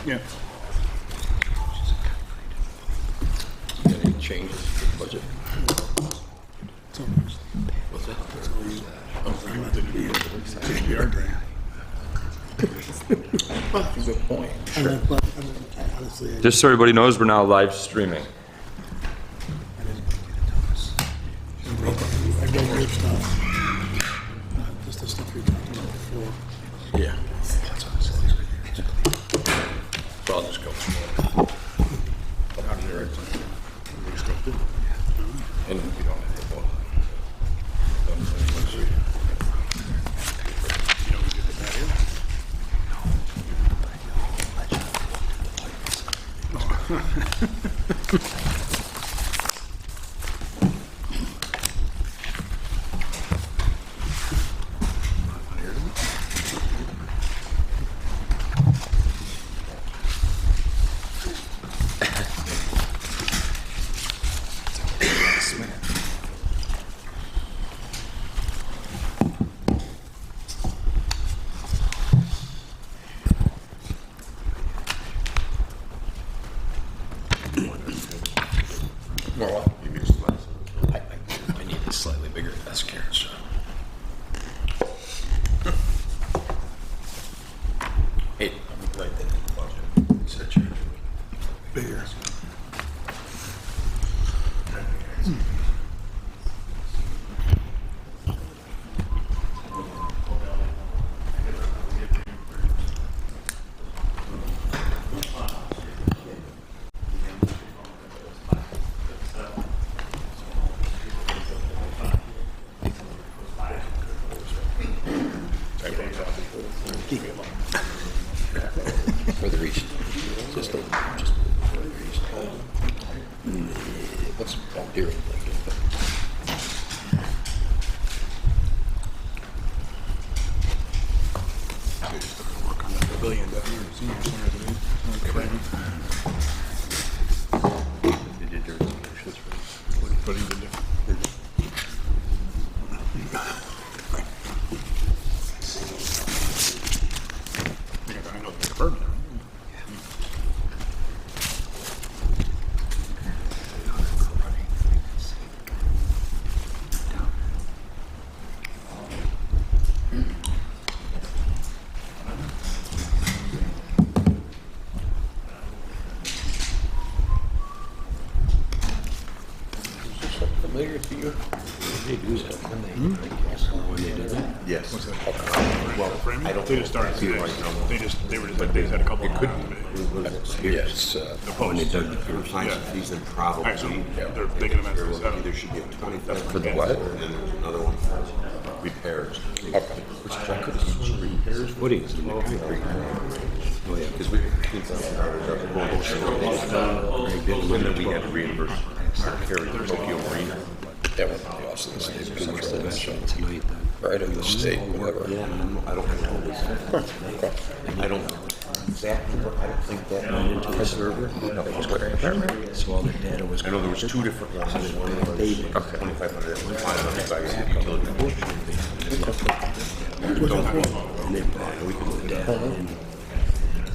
Yeah. Any changes to the budget? What's that? CPR grant. That's a good point. I mean, but, I mean, honestly, Just so everybody knows, we're now live streaming. I read your stuff. Just the stuff we talked about before. Yeah. So I'll just go slow. Out of there. And we don't have to vote. Well, I need a slightly bigger desk here, so. Hey, I'm right there in the budget. Search it. Bigger. For the reach. Just reach. Let's do it. Work on that pavilion down here, senior center. They did their motions. What he did there. I know the bird. Familiar to you? They do that when they did that. Yes. What's that? Well, I don't they just started today. They were just like, they just had a couple. It could be. Yes. The When they post. dug the fines and fees, then probably. Alright, so they're thinking about this. Either should get 25 For the what? and then there's another one for repairs. Okay. Which I could have sworn repairs. Footings in the concrete. Oh, yeah, because we and then we had to reimburse our carrier, Tokyo Marine. That would be awesome. Right of the state, whatever. Yeah, I don't have all this. I don't, that number, I don't think that went into the server. No, it was good. So all the data was. I know there was two different ones. One was 2,500 and 500 by utility. And they brought, we could put data in.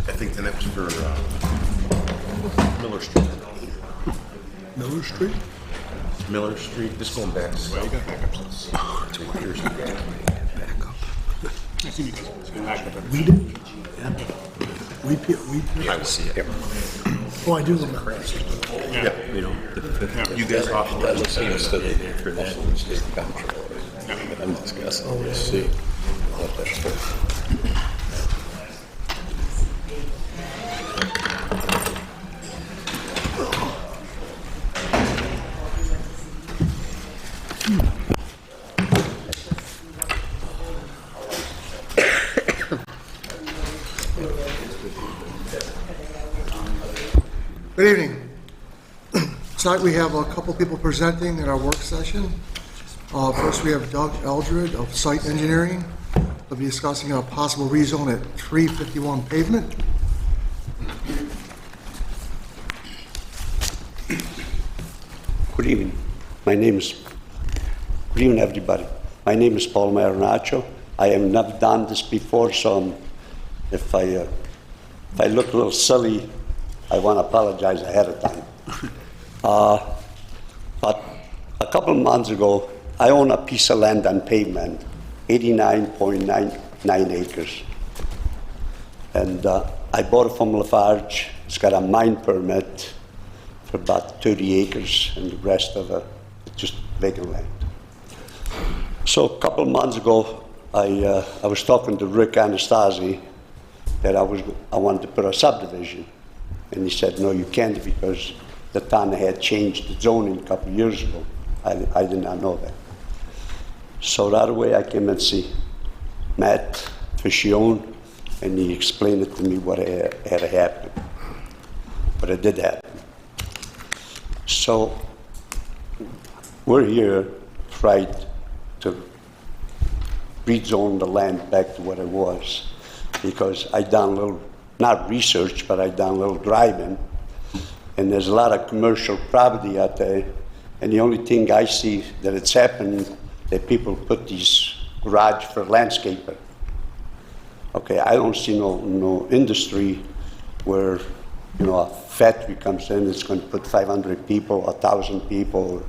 I think the next for Miller Street. Miller Street? Miller Street, this going back. Well, you got backups. 2 years ago. I seen you guys in backup. We did? We I will see it. Oh, I do remember. Yeah. You know, You guys off. That looks like it's for that state comptroller. I'm just guessing. We'll see. What that's for. Good evening. Tonight we have a couple people presenting in our work session. First we have Doug Eldred of Site Engineering. They'll be discussing a possible rezone at 351 Pavement. Good evening. Good evening, everybody. My name is Paul Marinaccio. I have never done this before, so if I if I look a little silly, I want to apologize ahead of time. But a couple of months ago, I own a piece of land on pavement, 89.99 acres. And I bought it from Lafarge. It's got a mine permit for about 30 acres, and the rest of it just vacant land. So a couple of months ago, I was talking to Rick Anastasi that I wanted to put a subdivision. And he said, no, you can't, because the town had changed the zoning a couple of years ago. I did not know that. So right away I came and see Matt Fischione, and he explained it to me what had happened. But it did happen. So we're here trying to rezone the land back to what it was, because I done a little, not research, but I done a little driving, and there's a lot of commercial property out there, and the only thing I see that it's happening, that people put these garage for landscaping. Okay, I don't see no industry where, you know, a factory comes in, it's going to put 500 people, 1,000 people,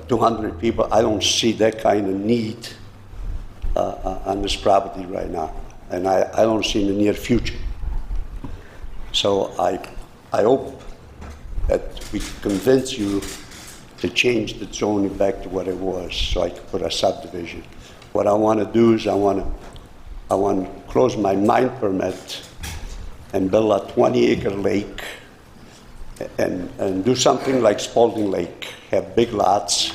200 people. I don't see that kind of need on this property right now, and I don't see in the near future. So I hope that we convince you to change the zoning back to what it was, so I could put a subdivision. What I want to do is I want to close my mine permit and build a 20-acre lake and do something like Spalding Lake, have big lots.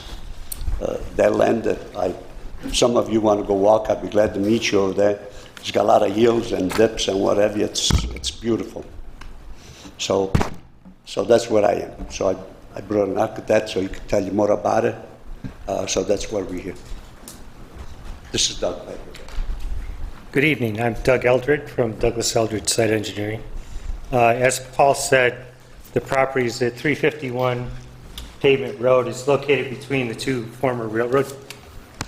That land that if some of you want to go walk, I'd be glad to meet you over there. It's got a lot of hills and dips and whatever. It's beautiful. So that's where I am. So I brought an architect so he could tell you more about it. So that's why we're here. This is Doug. Good evening. I'm Doug Eldred from Douglas Eldred Site Engineering. As Paul said, the property is at 351 Pavement Road. It's located between the two former railroad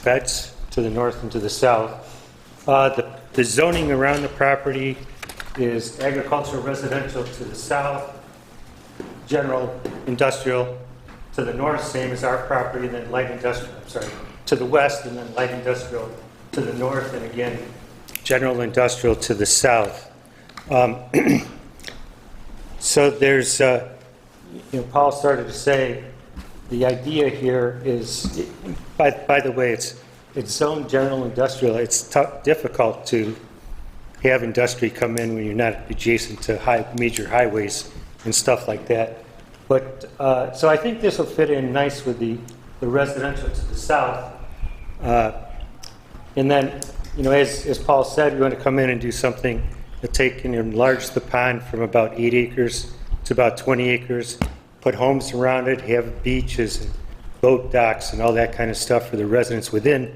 beds to the north and to the south. The zoning around the property is agricultural residential to the south, general industrial to the north, same as our property, and then light industrial, to the west, and then light industrial to the north, and again, general industrial to the south. So there's, Paul started to say, the idea here is, by the way, it's zoned general industrial. It's difficult to have industry come in when you're not adjacent to major highways and stuff like that. But, so I think this will fit in nice with the residential to the south. And then, as Paul said, we want to come in and do something to take and enlarge the pond from about 8 acres to about 20 acres, put homes around it, have beaches and boat docks and all that kind of stuff for the residents within.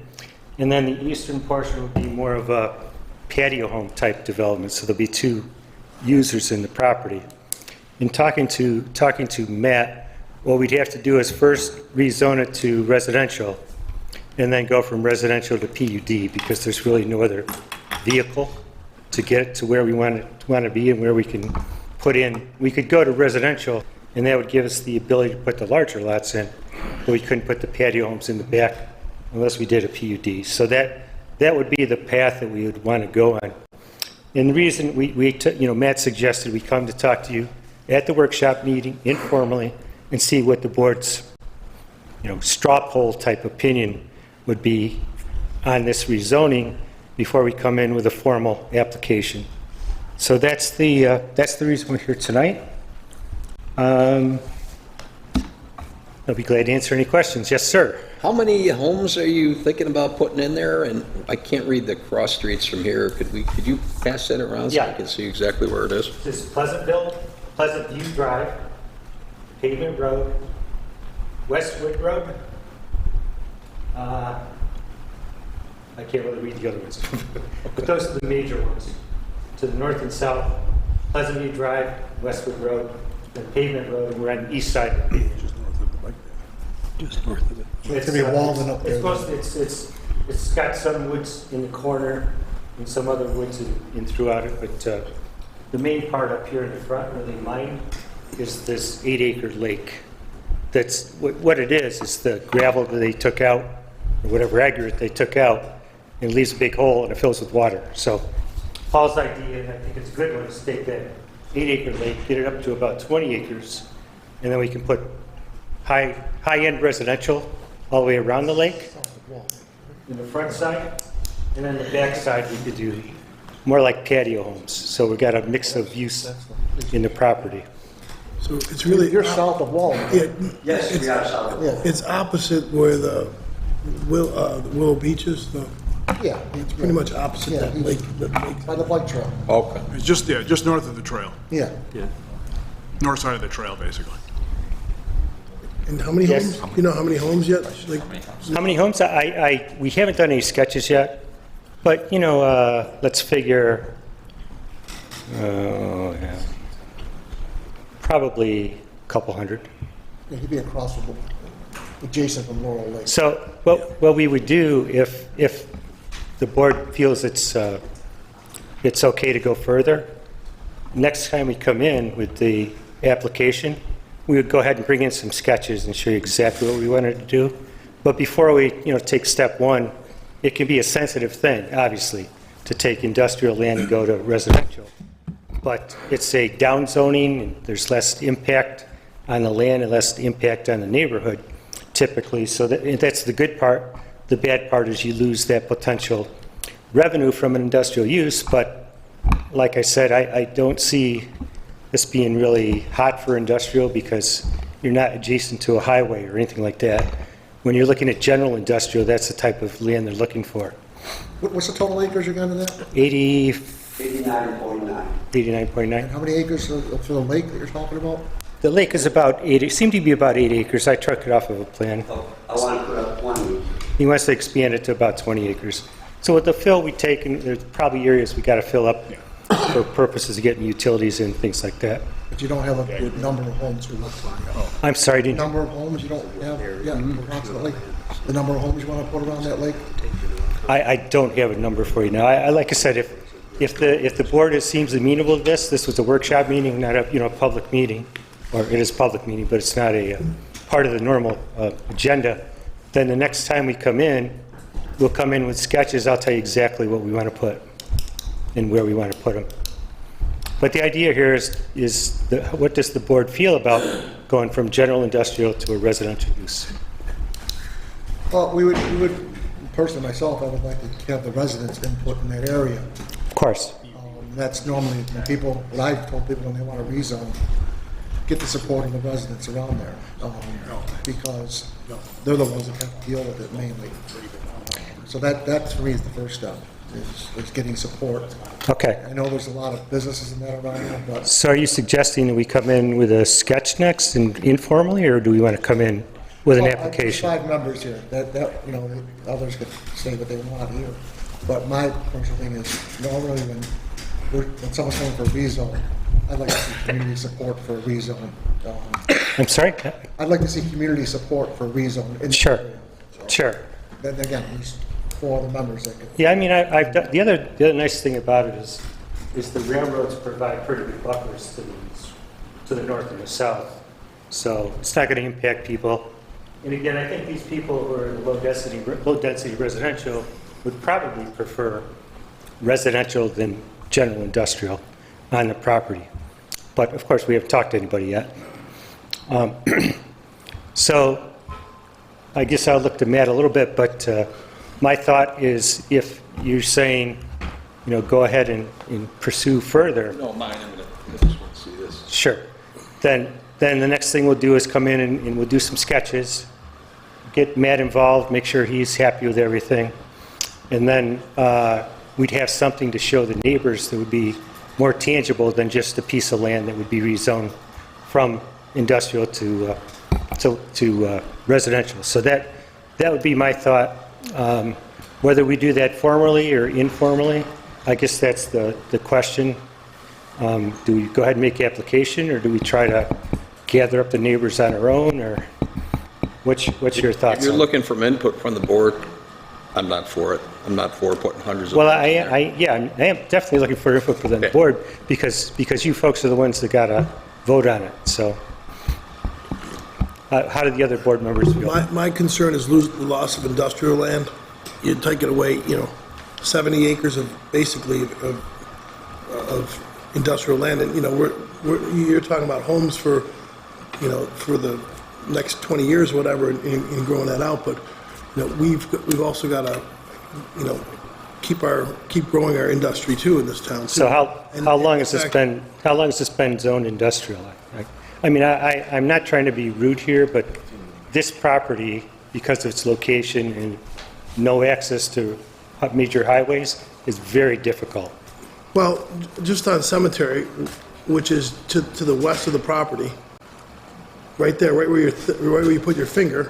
And then the eastern portion would be more of a patio home type development, so there'll be two users in the property. In talking to Matt, what we'd have to do is first rezone it to residential, and then go from residential to PUD, because there's really no other vehicle to get it to where we want to be and where we can put in. We could go to residential, and that would give us the ability to put the larger lots in, but we couldn't put the patio homes in the back unless we did a PUD. So that would be the path that we would want to go on. And the reason Matt suggested we come to talk to you at the workshop meeting informally and see what the board's straw poll type opinion would be on this rezoning before we come in with a formal application. So that's the reason we're here tonight. I'll be glad to answer any questions. Yes, sir. How many homes are you thinking about putting in there? And I can't read the cross streets from here. Could you pass that around so I can see exactly where it is? This is Pleasant View Drive, Pavement Road, Westwood Road. I can't really read the other ones, but those are the major ones. To the north and south, Pleasant View Drive, Westwood Road, and Pavement Road, and we're on the east side. Just north of it. It's going to be Walden up there. It's got some woods in the corner and some other woods in throughout it, but the main part up here in the front where they mine is this 8-acre lake. That's, what it is the gravel that they took out, or whatever aggregate they took out, and it leaves a big hole and it fills with water. So Paul's idea, and I think it's a good one, is take that 8-acre lake, get it up to about 20 acres, and then we can put high-end residential all the way around the lake in the front side, and then the back side we could do more like patio homes. So we've got a mix of use in the property. So it's really. You're south of Walnut. Yeah, Yes, we are south. Yeah, it's opposite where the Willow Beach is. yeah. It's pretty much opposite that lake. By the bike trail. Okay. It's just, yeah, just north of the trail, Yeah. north side of the trail, basically. And how many Yes. homes? You know how many homes yet? Like, How many homes? We haven't done any sketches yet, but, you know, let's figure, yeah, probably a couple hundred. Yeah, he'd be across from, adjacent from Laurel Lake. So what we would do if the board feels it's okay to go further, next time we come in with the application, we would go ahead and bring in some sketches and show you exactly what we wanted to do. But before we, take step one, it can be a sensitive thing, obviously, to take industrial land and go to residential. But it's a downzoning, and there's less impact on the land and less impact on the neighborhood typically. So that's the good part. The bad part is you lose that potential revenue from an industrial use. But like I said, I don't see this being really hot for industrial because you're not adjacent to a highway or anything like that. When you're looking at general industrial, that's the type of land they're looking for. What's the total acres you're going to that? 89.9. 89.9. How many acres for the lake that you're talking about? The lake is about 8, it seemed to be about 8 acres. I took it off of a plan. I want to put up 20. He wants to expand it to about 20 acres. So with the fill we take, and there's probably areas we got to fill up for purposes of getting utilities and things like that. But you don't have a good number of homes. I'm sorry, didn't, Number of homes you don't have, yeah, approximately. The number of homes you want to put around that lake? I don't have a number for you now. Like I said, if the board seems amenable to this was a workshop meeting, not a public meeting, or it is a public meeting, but it's not a part of the normal agenda. Then the next time we come in, we'll come in with sketches. I'll tell you exactly what we want to put and where we want to put them. But the idea here is what does the board feel about going from general industrial to a residential use? Well, we would, personally myself, I would like to have the residents' input in that area. Of course. That's normally when people, what I've told people when they want to rezone, get the support of the residents around there. Because they're the ones that have to deal with it mainly. So that for me is the first step, is getting support. Okay. I know there's a lot of businesses in that around there, but So are you suggesting that we come in with a sketch next and informally, or do we want to come in with an Well, there's application? 5 members here, others could say what they want here. But my personal thing is, normally when someone's going for a rezone, I'd like to see community support for a rezone. I'm sorry? I'd like to see community support for a rezone. in the Sure, area. So, sure. Then again, there's 4 other members that could. Yeah, I mean, I've done, the other nice thing about it is the railroads provide pretty good buffers to the north and the south. So it's not going to impact people. And again, I think these people who are in low density residential would probably prefer residential than general industrial on the property. But of course, we haven't talked to anybody yet. So I guess I'll look to Matt a little bit, but my thought is if you're saying, go ahead and pursue further. No, mine, I just want to see this. Sure. Then the next thing we'll do is come in and we'll do some sketches, get Matt involved, make sure he's happy with everything. And then we'd have something to show the neighbors that would be more tangible than just a piece of land that would be rezoned from industrial to residential. So that would be my thought. Whether we do that formally or informally, I guess that's the question. Do we go ahead and make the application, or do we try to gather up the neighbors on our own, or what's your thoughts? If you're on it? looking for input from the board, I'm not for it. I'm not for putting hundreds of Well, homes in there. I am definitely looking for input from the board because you folks are the ones that got to vote on it, so. How did the other board members feel? My concern is the loss of industrial land. You take it away, 70 acres of, basically, of industrial land, and, you're talking about homes for, for the next 20 years or whatever, and growing that out, but, we've also got to, keep growing our industry too in this town. So too. how long has in this fact, been zoned industrial? I mean, I'm not trying to be rude here, but this property, because of its location and no access to major highways, is very difficult. Well, just on Cemetery, which is to the west of the property, right there, right where you put your finger,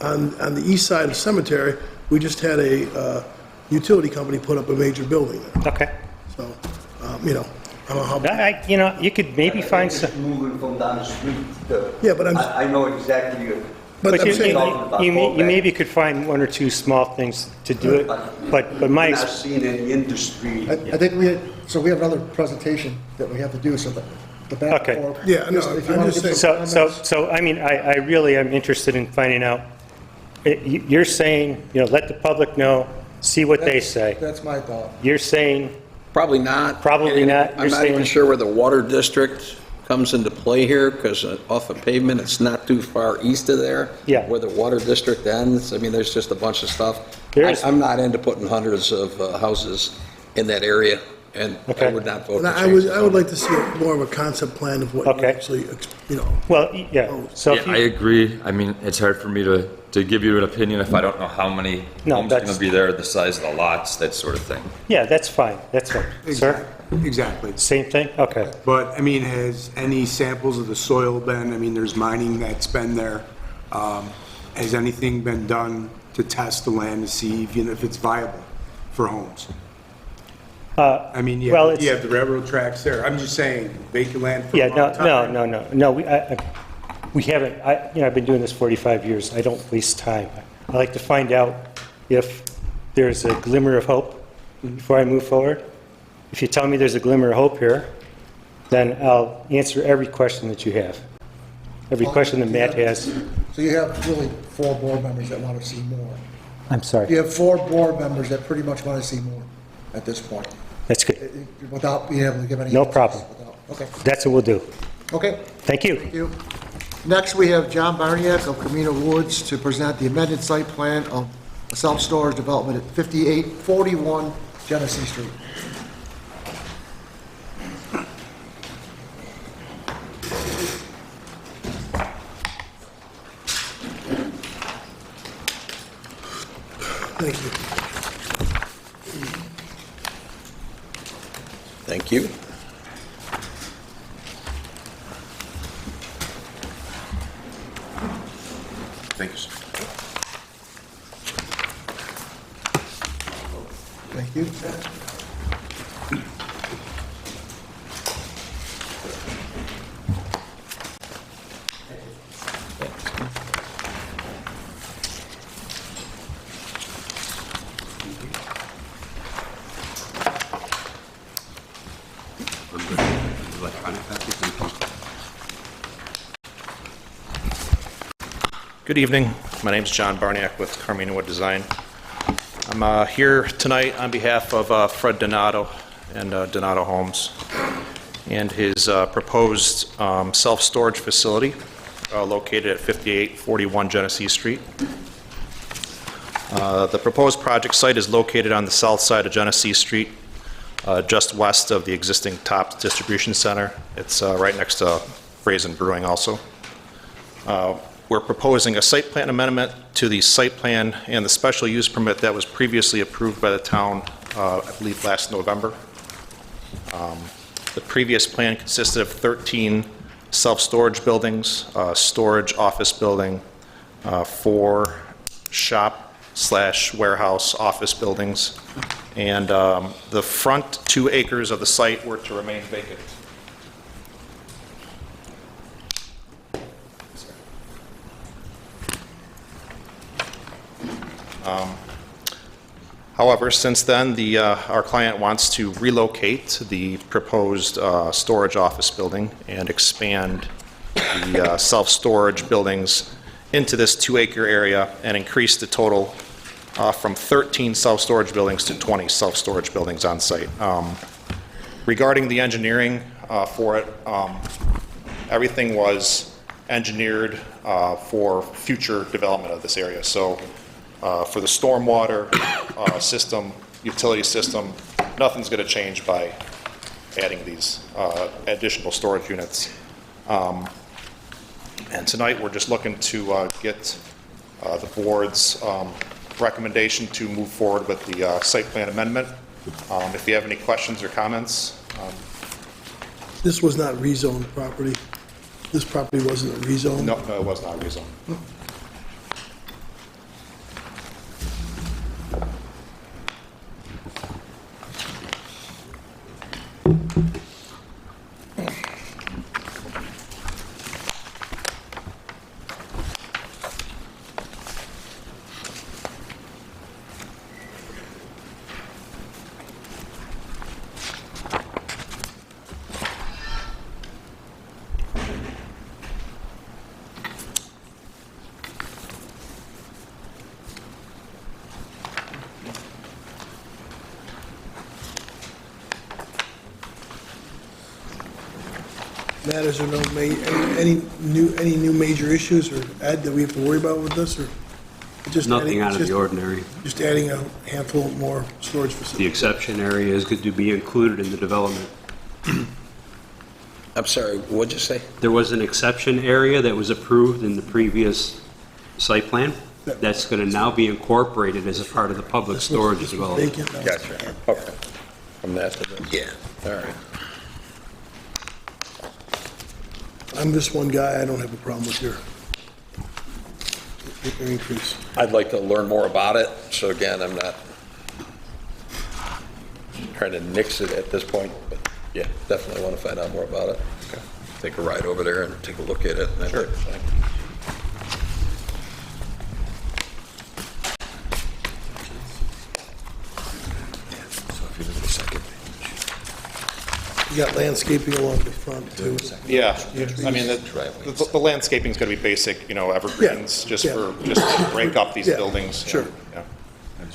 on the east side of Cemetery, we just had a utility company put up a major building there. Okay. So, I don't know how. You could maybe find some, Moving from down the street. Yeah, but I know exactly. But I'm you saying, maybe could find one or two small things to do it, but my, I've seen any industry. I think we have another presentation that we have to do, so the back Okay. and forth. Yeah, no, If you I'm wanna just give saying- some comments. so, I mean, I really am interested in finding out. You're saying, let the public know, see what they say. That's my thought. You're saying, Probably not. Probably And not. I'm You're not even saying- sure where the water district comes into play here, because off of pavement, it's not too far east of there. Yeah. Where the water district ends, I mean, there's just a bunch of stuff. There's- I'm not into putting hundreds of houses in that area, and I Okay. would not vote and to I change would, the I would zone. like to see more of a concept plan of what you Okay. actually, well, yeah, so Yeah, if I you, agree. I mean, it's hard for me to give you an opinion if I don't know how many No, homes are that's- gonna be there, the size of the lots, that sort of thing. yeah, that's fine, Sir, Exactly. same thing? Okay. But, I mean, has any samples of the soil been, I mean, there's mining that's been there. Has anything been done to test the land to see if it's viable for homes? I mean, well, you have the railroad tracks there. I'm just saying, vacant land for Yeah, a long time. no, we haven't, I've been doing this 45 years, I don't waste time. I like to find out if there's a glimmer of hope before I move forward. If you tell me there's a glimmer of hope here, then I'll answer every question that you have. Every question that Matt has. So you have really 4 board members that want to see more. I'm sorry. You have 4 board members that pretty much want to see more at this point, That's good. without being able to give any. No answers. problem. Okay, That's what we'll do. okay, Thank you. thank you. Next, we have John Barniak of Camino Woods to present the amended site plan of a self-storage development at 5841 Genesee Street. thank you. Thank you. Thank you, sir. Thank you. Good evening. My name is John Barniak with Carmina Wood Design. I'm here tonight on behalf of Fred Donato and Donato Homes and his proposed self-storage facility located at 5841 Genesee Street. The proposed project site is located on the south side of Genesee Street, just west of the existing Tops Distribution Center. It's right next to Brazen Brewing also. We're proposing a site plan amendment to the site plan and the special use permit that was previously approved by the town, I believe last November. The previous plan consisted of 13 self-storage buildings, storage office building, 4 shop/warehouse office buildings, and the front 2 acres of the site were to remain vacant. However, since then, our client wants to relocate the proposed storage office building and expand the self-storage buildings into this 2-acre area and increase the total from 13 self-storage buildings to 20 self-storage buildings on site. Regarding the engineering for it, everything was engineered for future development of this area. So for the stormwater system, utility system, nothing's going to change by adding these additional storage units. And tonight, we're just looking to get the board's recommendation to move forward with the site plan amendment. If you have any questions or comments. This was not rezoned property? This property wasn't rezoned? No, it was not rezoned. Matt, is there any new major issues or that we have to worry about with this, or? Just Nothing out of just- the ordinary. Just adding a handful more storage The facilities? exception area is good to be included in the development. I'm sorry, what'd you say? There was an exception area that was approved in the previous site plan that's going to now be incorporated as a part of the public storage This was development. vacant, now it's- Gotcha. Okay. From that to this? Yeah, all right. I'm just one guy, I don't have a problem with your increase. I'd like to learn more about it, so again, I'm not trying to nix it at this point, but yeah, definitely want to find out more about it. Take a ride over there and take a look at it. And that type of thing. So if you look at the second page. You got landscaping along the front, too. Yeah, I mean, the landscaping's going to be basic, evergreens, Yeah, just yeah. to break up these Yeah, buildings. sure. Yeah.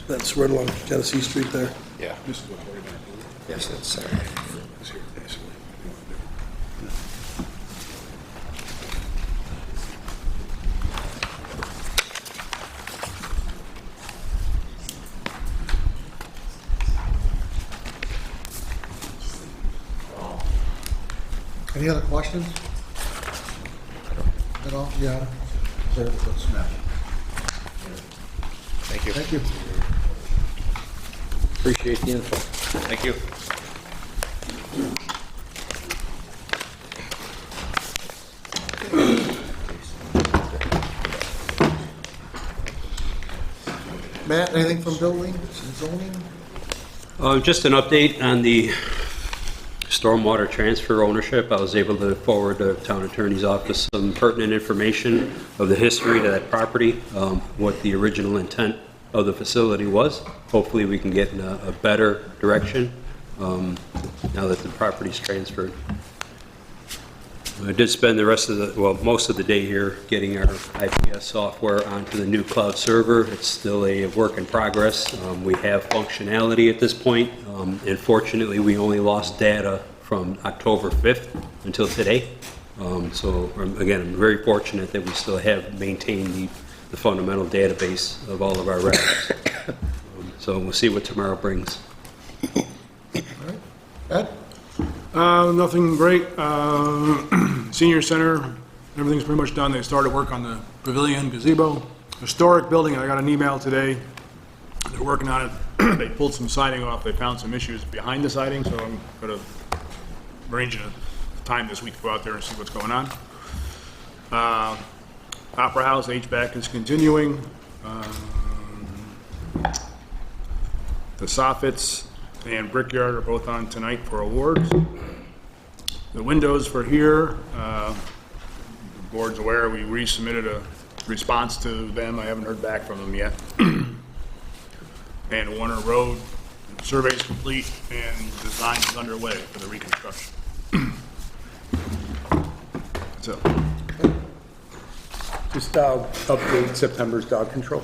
That's right along Genesee Street there. Yeah. Yes, that's, Any other questions? At all? Yeah. Thank you. Thank you. appreciate the info. Thank you. Matt, anything from building and zoning? Just an update on the stormwater transfer ownership. I was able to forward to town attorney's office some pertinent information of the history to that property, what the original intent of the facility was. Hopefully, we can get in a better direction now that the property's transferred. I did spend the rest of most of the day here getting our IPS software onto the new cloud server. It's still a work in progress. We have functionality at this point. Unfortunately, we only lost data from October 5th until today. So again, I'm very fortunate that we still have maintained the fundamental database of all of our records. So we'll see what tomorrow brings. Ed? Nothing great. Senior Center, everything's pretty much done. They started work on the pavilion gazebo. Historic building, I got an email today. They're working on it. They pulled some siding off. They found some issues behind the siding, so I'm going to arrange a time this week to go out there and see what's going on. Opera House HVAC is continuing. The soffits and Brickyard are both on tonight for awards. The windows for here, the board's aware, we resubmitted a response to them. I haven't heard back from them yet. and Warner Road. Survey is complete and design is underway for the reconstruction. So, Just update September's dog control.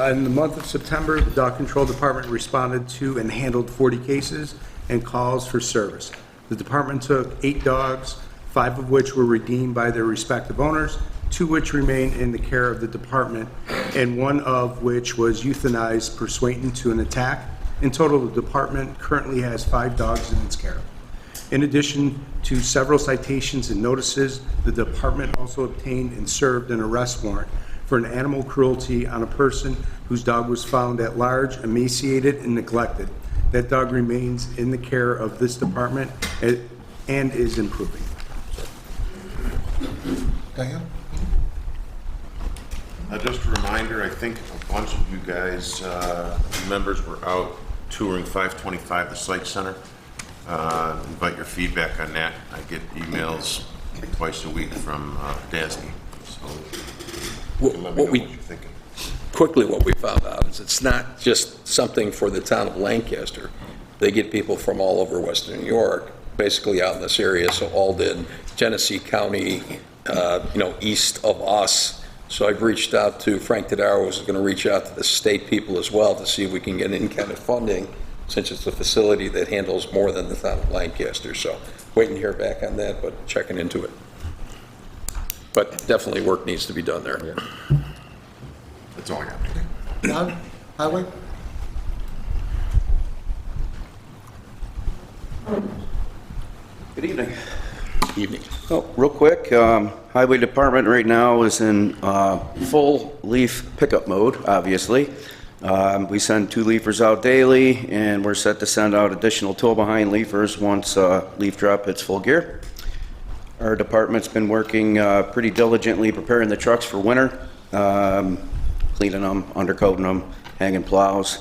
In the month of September, the Dog Control Department responded to and handled 40 cases and calls for service. The department took 8 dogs, 5 of which were redeemed by their respective owners, 2 which remain in the care of the department, and 1 of which was euthanized pursuant to an attack. In total, the department currently has 5 dogs in its care. In addition to several citations and notices, the department also obtained and served an arrest warrant for an animal cruelty on a person whose dog was found at large, emaciated, and neglected. That dog remains in the care of this department and is improving. Diane? Just a reminder, I think a bunch of you guys, members were out touring 525, the site center. Invite your feedback on that. I get emails twice a week from DASNY, so let me know what you're thinking. Quickly, what we found out is it's not just something for the town of Lancaster. They get people from all over Western New York, basically out in this area, so Alden, Genesee County, east of us. So I've reached out to Frank Tadaro, who's going to reach out to the state people as well to see if we can get any kind of funding, since it's a facility that handles more than the town of Lancaster. So waiting to hear back on that, but checking into it. But definitely work needs to be done there. Yeah. That's all I got. John? Highway? Good evening. Evening. Oh, real quick, Highway Department right now is in full leaf pickup mode, obviously. We send 2 leafers out daily, and we're set to send out additional tow-behind leafers once leaf drop hits full gear. Our department's been working pretty diligently preparing the trucks for winter, cleaning them, undercoating them, hanging plows.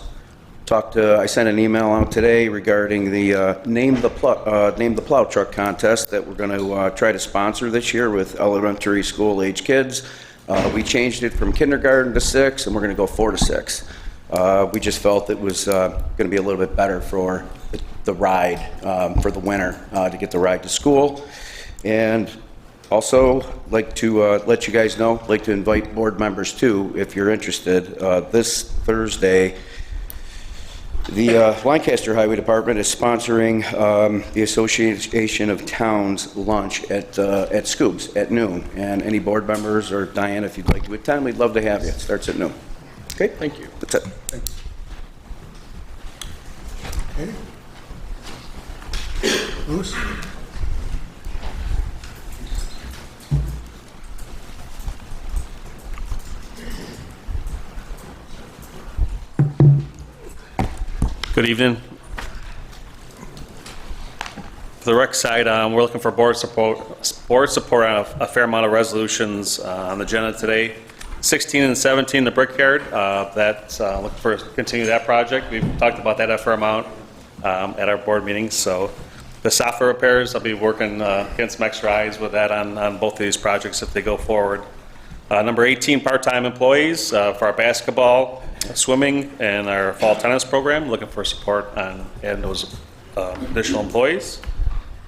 I sent an email out today regarding the Name the Plow Truck contest that we're going to try to sponsor this year with elementary school age kids. We changed it from kindergarten to 6, and we're going to go 4 to 6. We just felt it was going to be a little bit better for the ride for the winter to get the ride to school. And also, like to let you guys know, like to invite board members too, if you're interested. This Thursday, the Lancaster Highway Department is sponsoring the Association of Towns lunch at Scoob's at noon. And any board members, or Diane, if you'd like to attend, we'd love to have you. It starts at noon. Okay? Thank you. That's it. Thanks. Okay. Bruce? Good evening. For the rec side, we're looking for board support on a fair amount of resolutions on the agenda today. 16 and 17, the Brickyard, that's looking for continue that project. We've talked about that a fair amount at our board meetings. So the software repairs, I'll be working against some extra eyes with that on both of these projects if they go forward. Number 18, part-time employees for our basketball, swimming, and our fall tennis program. Looking for support on adding those additional employees.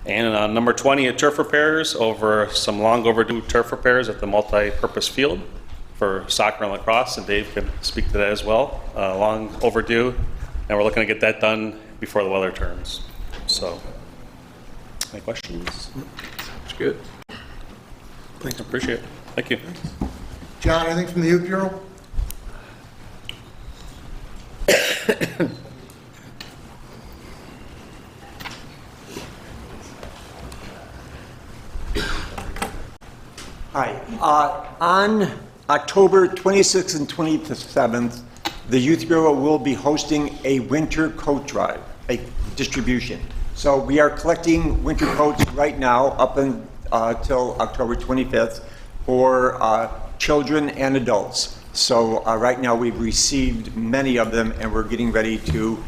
And number 20, turf repairs over some long overdue turf repairs at the multi-purpose field for soccer and lacrosse, and Dave can speak to that as well. Long overdue, and we're looking to get that done before the weather turns. So, any questions? That's good. Thanks. Appreciate it. Thank you. John, anything from the Youth Bureau? Hi. On October 26th and 27th, the Youth Bureau will be hosting a winter coat drive, a distribution. So we are collecting winter coats right now up until October 25th for children and adults. So right now we've received many of them, and we're getting ready to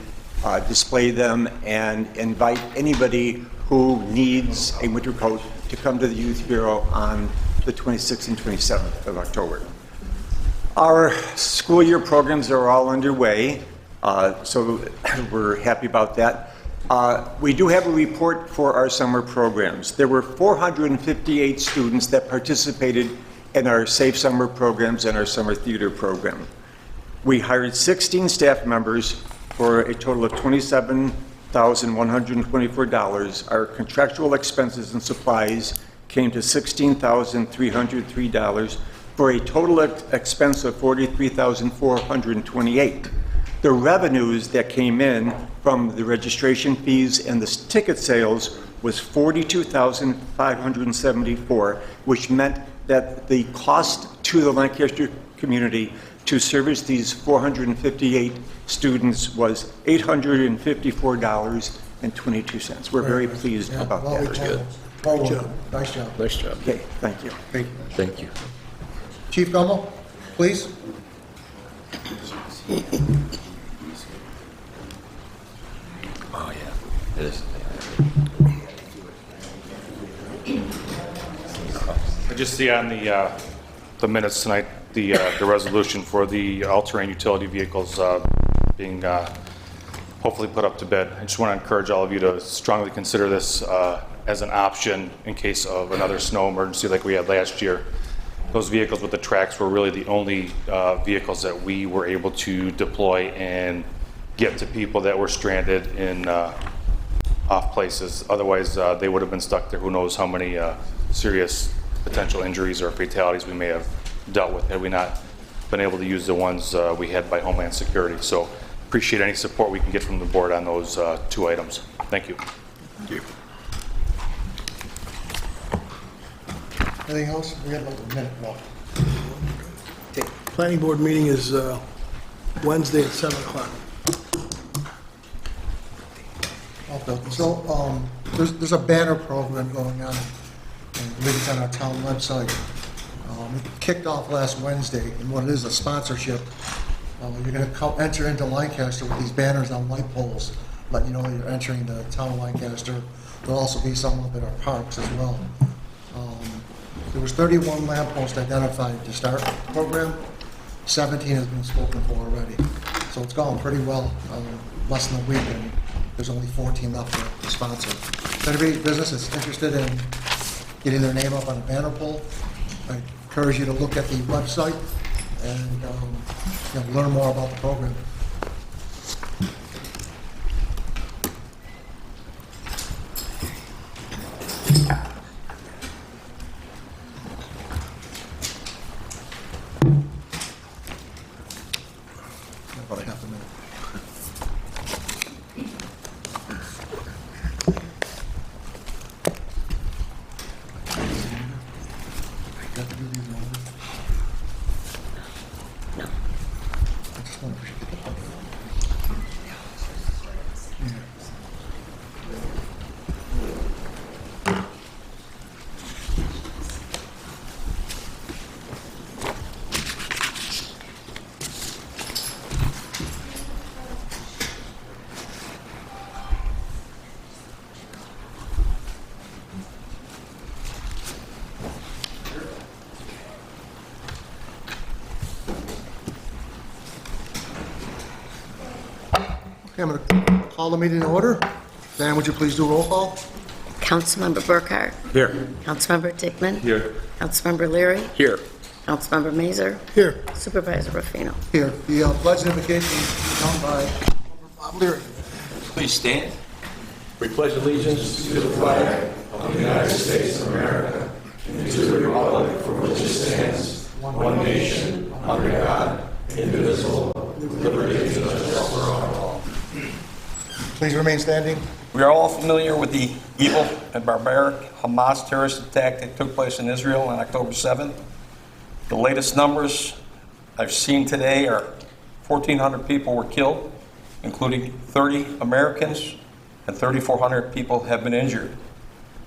display them and invite anybody who needs a winter coat to come to the Youth Bureau on the 26th and 27th of October. Our school year programs are all underway. So we're happy about that. We do have a report for our summer programs. There were 458 students that participated in our Safe Summer programs and our summer theater program. We hired 16 staff members for a total of $27,124. Our contractual expenses and supplies came to $16,303 for a total expense of $43,428. The revenues that came in from the registration fees and the ticket sales was $42,574, which meant that the cost to the Lancaster community to service these 458 students was $854.22. We're very pleased about that. Well done. Well done. Nice job. Nice job. Okay, thank you. Thank you. Chief Gummo, please. Oh, yeah, it is. I just see on the minutes tonight, the resolution for the all-terrain utility vehicles being hopefully put up to bed. I just want to encourage all of you to strongly consider this as an option in case of another snow emergency like we had last year. Those vehicles with the tracks were really the only vehicles that we were able to deploy and get to people that were stranded in off places. Otherwise, they would have been stuck there. Who knows how many serious potential injuries or fatalities we may have dealt with had we not been able to use the ones we had by Homeland Security. So appreciate any support we can get from the board on those two items. Thank you. Thank you. Anything else? We have like a minute left. Planning board meeting is Wednesday at 7 o'clock. Okay, so there's a banner program going on, and I believe it's on our town website. It kicked off last Wednesday, and what it is, a sponsorship. You're going to enter into Lancaster with these banners on light poles, letting you know that you're entering the town of Lancaster. There'll also be some up at our parks as well. There was 31 lampposts identified to start the program. 17 has been spoken for already. So it's gone pretty well, less than a week, and there's only 14 left to sponsor. If any business is interested in getting their name up on a banner pole, I encourage you to look at the website and learn more about the program. About a half a minute. Got to do these in order? No. I just want to get the public. Okay, I'm going to call the meeting to order. Dan, would you please do a roll call? Councilmember Burkhart. Here. Councilmember Dickman. Here. Councilmember Leary. Here. Councilmember Mazer. Here. Supervisor Rufino. Here, the pledge and invocation is done by Bob Leary. Please stand. We pledge allegiance to the flag of the United States of America and to the republic for which it stands, one nation, under God, indivisible, with liberty and justice for all. Please remain standing. We are all familiar with the evil and barbaric Hamas terrorist attack that took place in Israel on October 7th. The latest numbers I've seen today are 1,400 people were killed, including 30 Americans, and 3,400 people have been injured.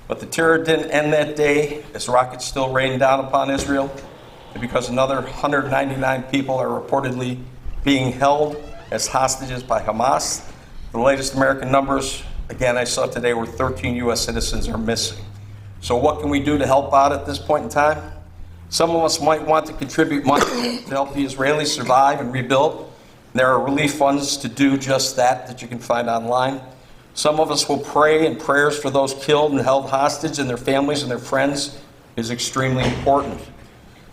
But the terror didn't end that day, as rockets still rained down upon Israel, and because another 199 people are reportedly being held as hostages by Hamas. The latest American numbers, again, I saw today, were 13 U.S. citizens are missing. So what can we do to help out at this point in time? Some of us might want to contribute money to help the Israelis survive and rebuild. There are relief funds to do just that you can find online. Some of us will pray, and prayers for those killed and held hostage and their families and their friends is extremely important.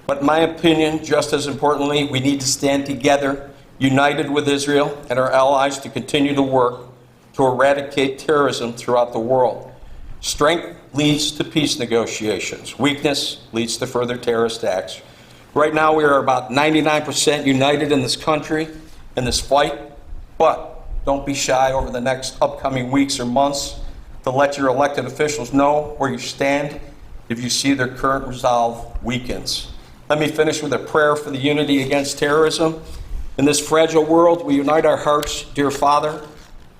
But in my opinion, just as importantly, we need to stand together, united with Israel and our allies, to continue to work to eradicate terrorism throughout the world. Strength leads to peace negotiations. Weakness leads to further terrorist acts. Right now, we are about 99% united in this country, in this fight, but don't be shy over the next upcoming weeks or months to let your elected officials know where you stand if you see their current resolve weakens. Let me finish with a prayer for the unity against terrorism. In this fragile world, we unite our hearts, dear Father,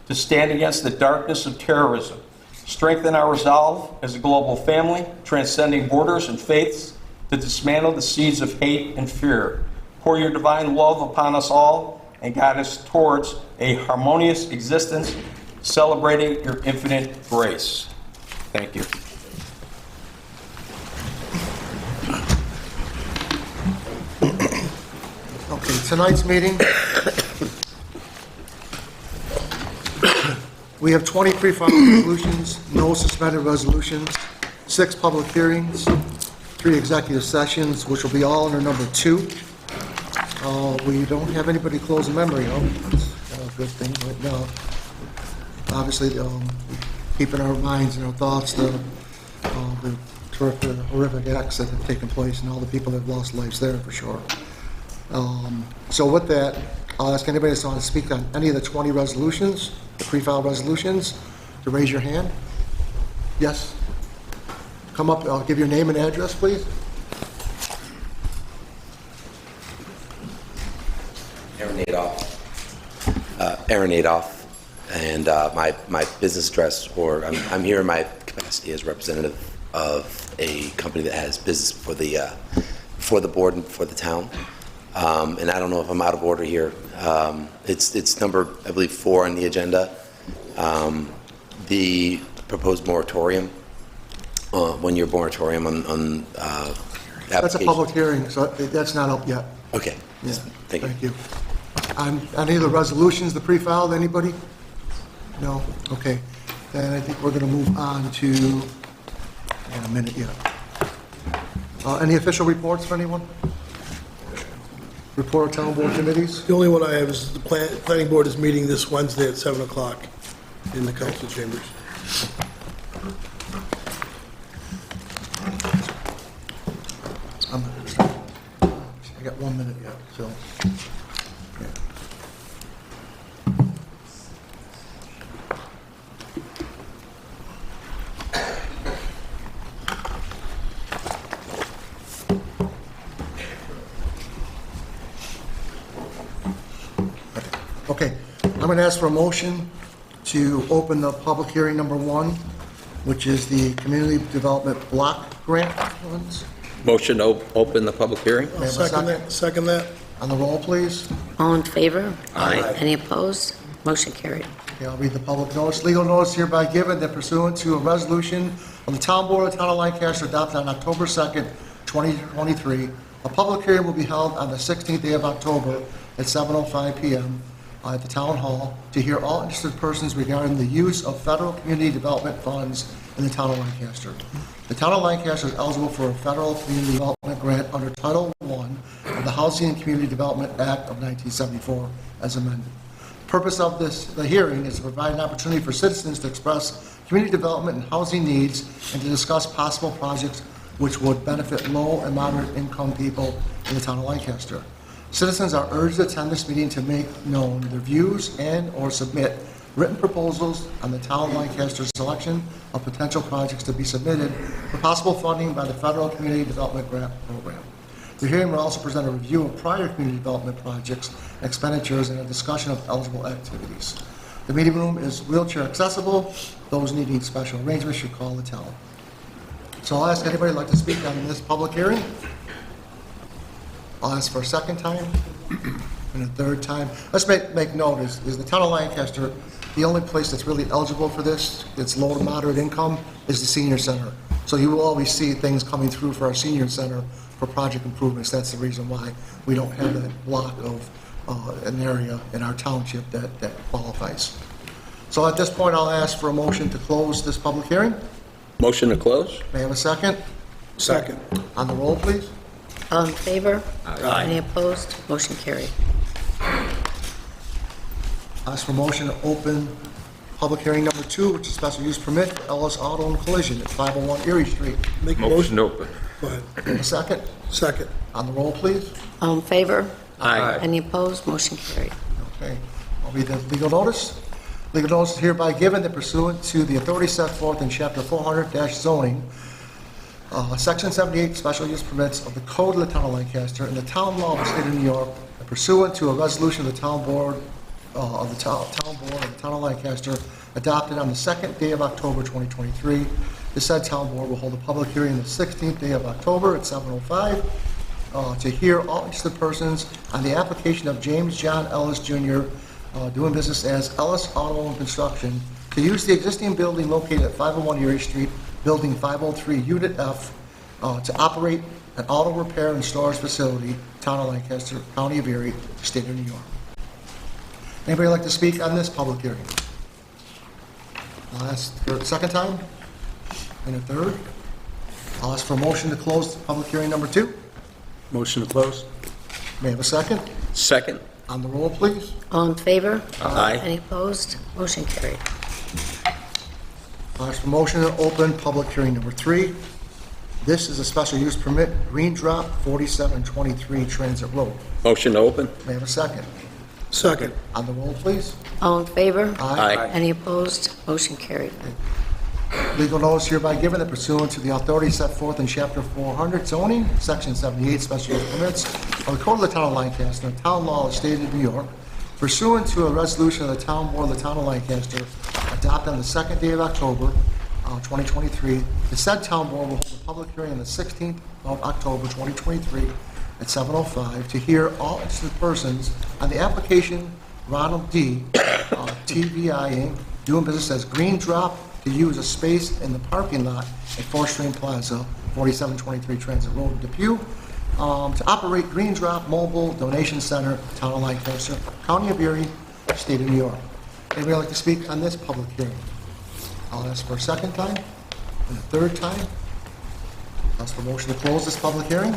to stand against the darkness of terrorism. Strengthen our resolve as a global family, transcending borders and faiths, to dismantle the seeds of hate and fear. Pour your divine love upon us all and guide us towards a harmonious existence, celebrating your infinite grace. Thank you. Okay, tonight's meeting, we have 23 final resolutions, no suspended resolutions, 6 public hearings, 3 executive sessions, which will be all under number 2. We don't have anybody close the memory of. That's a good thing right now. Obviously, keeping our minds and our thoughts the horrific acts that have taken place and all the people that have lost lives there, for sure. So with that, I'll ask anybody that's on to speak on any of the 20 resolutions, the pre-filed resolutions, to raise your hand. Yes? Come up, I'll give your name and address, please. Aaron Adolph, and my business address, or I'm here in my capacity as representative of a company that has business for the board and for the town. And I don't know if I'm out of order here. It's number, I believe, 4 on the agenda. The proposed moratorium, 1-year moratorium on That's a public hearing, so that's not up yet. Okay. Yeah. Thank you. On any of the resolutions, the pre-filed, anybody? No? Okay. Then I think we're going to move on to, in a minute, yeah. Any official reports for anyone? Report of town board committees? The only one I have is the planning board is meeting this Wednesday at 7 o'clock in the council chambers. I got 1 minute yet, so. Okay, I'm going to ask for a motion to open the public hearing number 1, which is the Community Development Block Grant funds. Motion to open the public hearing? I'll second that. On the roll, please. All in favor? Aye. Any opposed? Motion carried. Okay, I'll read the public notice. Legal notice hereby given that pursuant to a resolution of the Town Board of the Town of Lancaster adopted on October 2nd, 2023, a public hearing will be held on the 16th day of October at 7:05 p.m. At the Town Hall to hear all interested persons regarding the use of federal community development funds in the Town of Lancaster. The Town of Lancaster is eligible for a federal community development grant under Title I of the Housing and Community Development Act of 1974 as amended. The purpose of the hearing is to provide an opportunity for citizens to express community development and housing needs and to discuss possible projects which would benefit low and moderate income people in the Town of Lancaster. Citizens are urged to attend this meeting to make known their views and/or submit written proposals on the Town of Lancaster's selection of potential projects to be submitted for possible funding by the Federal Community Development Grant Program. The hearing will also present a review of prior community development projects, expenditures, and a discussion of eligible activities. The meeting room is wheelchair accessible. Those needing special arrangements should call the town. So I'll ask anybody who'd like to speak on this public hearing. I'll ask for a second time and a third time. Let's make note, is the Town of Lancaster, the only place that's really eligible for this, it's low to moderate income, is the senior center. So you will always see things coming through for our senior center for project improvements. That's the reason why we don't have that block of an area in our township that qualifies. So at this point, I'll ask for a motion to close this public hearing. Motion to close? May I have a second? Second. On the roll, please. All in favor? Aye. Any opposed? Motion carried. Ask for motion to open public hearing number 2, which is special use permit for Ellis Auto and Collision at 501 Erie Street. Make a Motion motion. open. Go ahead. A second? Second. On the roll, please. All in favor? Aye. Any opposed? Motion carried. Okay. I'll read the legal notice. Legal notice is hereby given that pursuant to the authority set forth in Chapter 400-zoning, Section 78 special use permits of the Code of the Town of Lancaster and the Town Law of the State of New York, and pursuant to a resolution of the Town Board of the Town Board of the Town of Lancaster adopted on the 2nd day of October 2023. The said Town Board will hold a public hearing the 16th day of October at 7:05 to hear all interested persons on the application of James John Ellis Jr., doing business as Ellis Auto and Construction, to use the existing building located at 501 Erie Street, Building 503, Unit F, to operate an auto repair and storage facility, Town of Lancaster, County of Erie, State of New York. Anybody like to speak on this public hearing? I'll ask for a second time and a third. I'll ask for a motion to close public hearing number 2. Motion to close? May I have a second? Second? On the roll, please. All in favor? Aye. Any opposed? Motion carried. I'll ask for motion to open public hearing number 3. This is a special use permit, Green Drop, 4723 Transit Road. Motion to open? May I have a second? Second. On the roll, please. All in favor? Aye. Any opposed? Motion carried. Legal notice hereby given that pursuant to the authority set forth in Chapter 400 zoning, Section 78 special use permits of the Code of the Town of Lancaster and Town Law of the State of New York, pursuant to a resolution of the Town Board of the Town of Lancaster adopted on the 2nd day of October 2023, the said Town Board will hold a public hearing on the 16th of October 2023 at 7:05 to hear all interested persons on the application Ronald D. TVI Inc., doing business as Green Drop, to use a space in the parking lot at 4th Street Plaza, 4723 Transit Road, Depew, to operate Green Drop Mobile Donation Center, Town of Lancaster, County of Erie, State of New York. Anybody like to speak on this public hearing? I'll ask for a second time and a third time. Ask for motion to close this public hearing.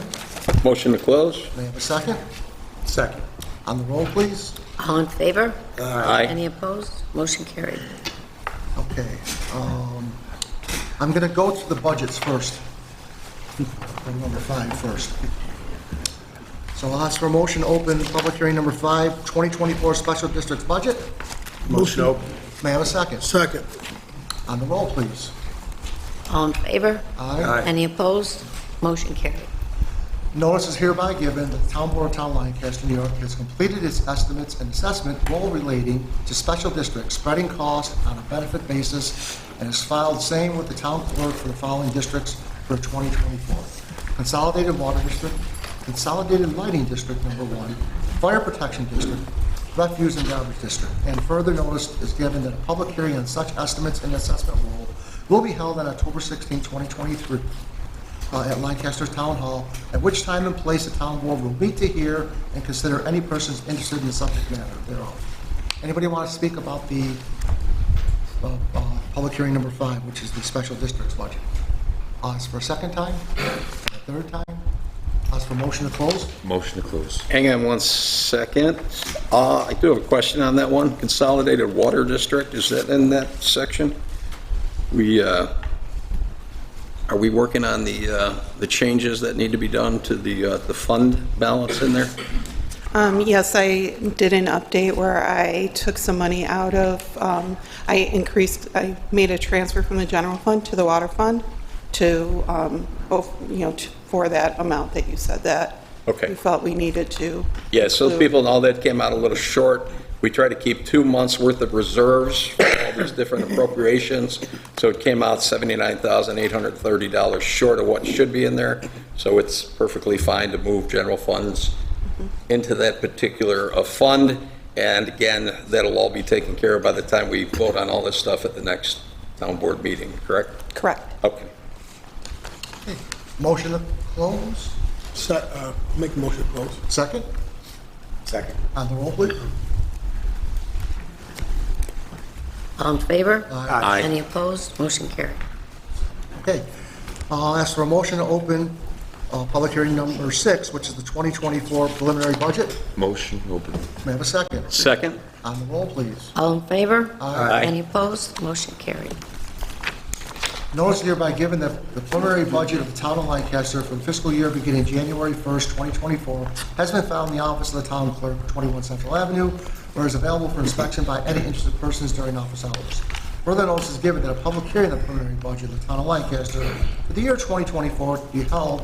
Motion to close? May I have a second? Second. On the roll, please. All in favor? Aye. Any opposed? Motion carried. Okay. I'm going to go to the budgets first. Number 5 first. So I'll ask for a motion to open public hearing number 5, 2024 Special Districts Budget. Motion open. May I have a second? Second. On the roll, please. All in favor? Aye. Any opposed? Motion carried. Notice is hereby given that the Town Board of Town of Lancaster, New York has completed its estimates and assessment role relating to special districts, spreading costs on a benefit basis, and has filed same with the town clerk for the following districts for 2024. Consolidated Water District, Consolidated Lighting District number 1, Fire Protection District, Refuse and Garbage District. And further notice is given that a public hearing on such estimates and assessment role will be held on October 16, 2023. At Lancaster Town Hall, at which time and place the town board will meet to hear and consider any persons interested in the subject matter thereof. Anybody want to speak about the public hearing number 5, which is the special districts budget? Ask for a second time, a third time. Ask for motion to close. Motion to close. Hang on one second. I do have a question on that one. Consolidated Water District, is that in that section? Are we working on the changes that need to be done to the fund balance in there? Yes, I did an update where I took some money out of, I made a transfer from the general fund to the water fund to, for that amount that you said that Okay. we felt we needed to. Yeah, so people know that came out a little short. We try to keep 2 months' worth of reserves for all these different appropriations, so it came out $79,830 short of what should be in there. So it's perfectly fine to move general funds into that particular fund. And again, that'll all be taken care of by the time we vote on all this stuff at the next town board meeting, correct? Correct. Okay. Motion to close. Make a motion to close. Second. Second. On the roll, please. All in favor? Aye. Any opposed? Motion carried. Okay. I'll ask for a motion to open public hearing number 6, which is the 2024 preliminary budget. Motion open. May I have a second? Second? On the roll, please. All in favor? Aye. Any opposed? Motion carried. Notice hereby given that the preliminary budget of the town of Lancaster for the fiscal year beginning January 1st, 2024 has been found in the office of the town clerk, 21 Central Avenue, where it is available for inspection by any interested persons during office hours. Further notice is given that a public hearing of the preliminary budget of the town of Lancaster for the year 2024 to be held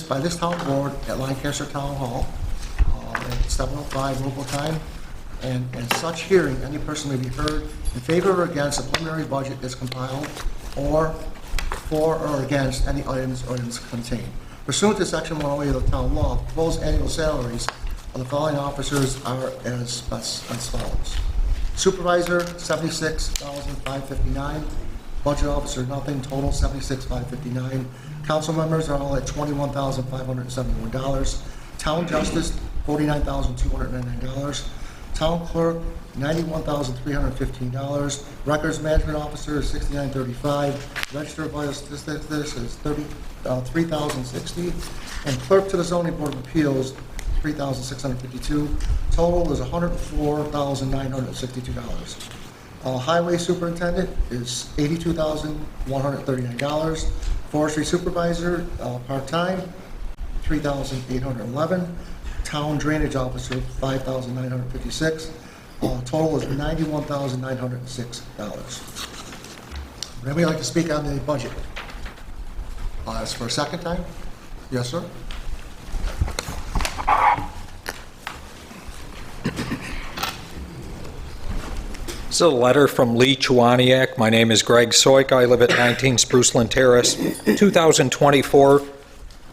by this town board at Lancaster Town Hall at 7:05 local time. And in such hearing, any person may be heard in favor or against the preliminary budget as compiled, or for or against any items contained. Pursuant to Section 108 of the town law, the proposed annual salaries of the following officers are as follows. Supervisor, $76,559. Budget officer, nothing. Total, $76,559. Council members are all at $21,571. Town justice, $49,299. Town clerk, $91,315. Records management officer is $69,35. Register of vital statistics is $3,060. And clerk to the zoning board of appeals, $3,652. Total is $104,962. Highway superintendent is $82,139. Forestry supervisor, part-time, $3,811. Town drainage officer, $5,956. Total is $91,906. Would anybody like to speak on the budget? Ask for a second time? Yes, sir? This is a letter from Lee Chewaniak. My name is Greg Soik. I live at 19 Spruceland Terrace. 2024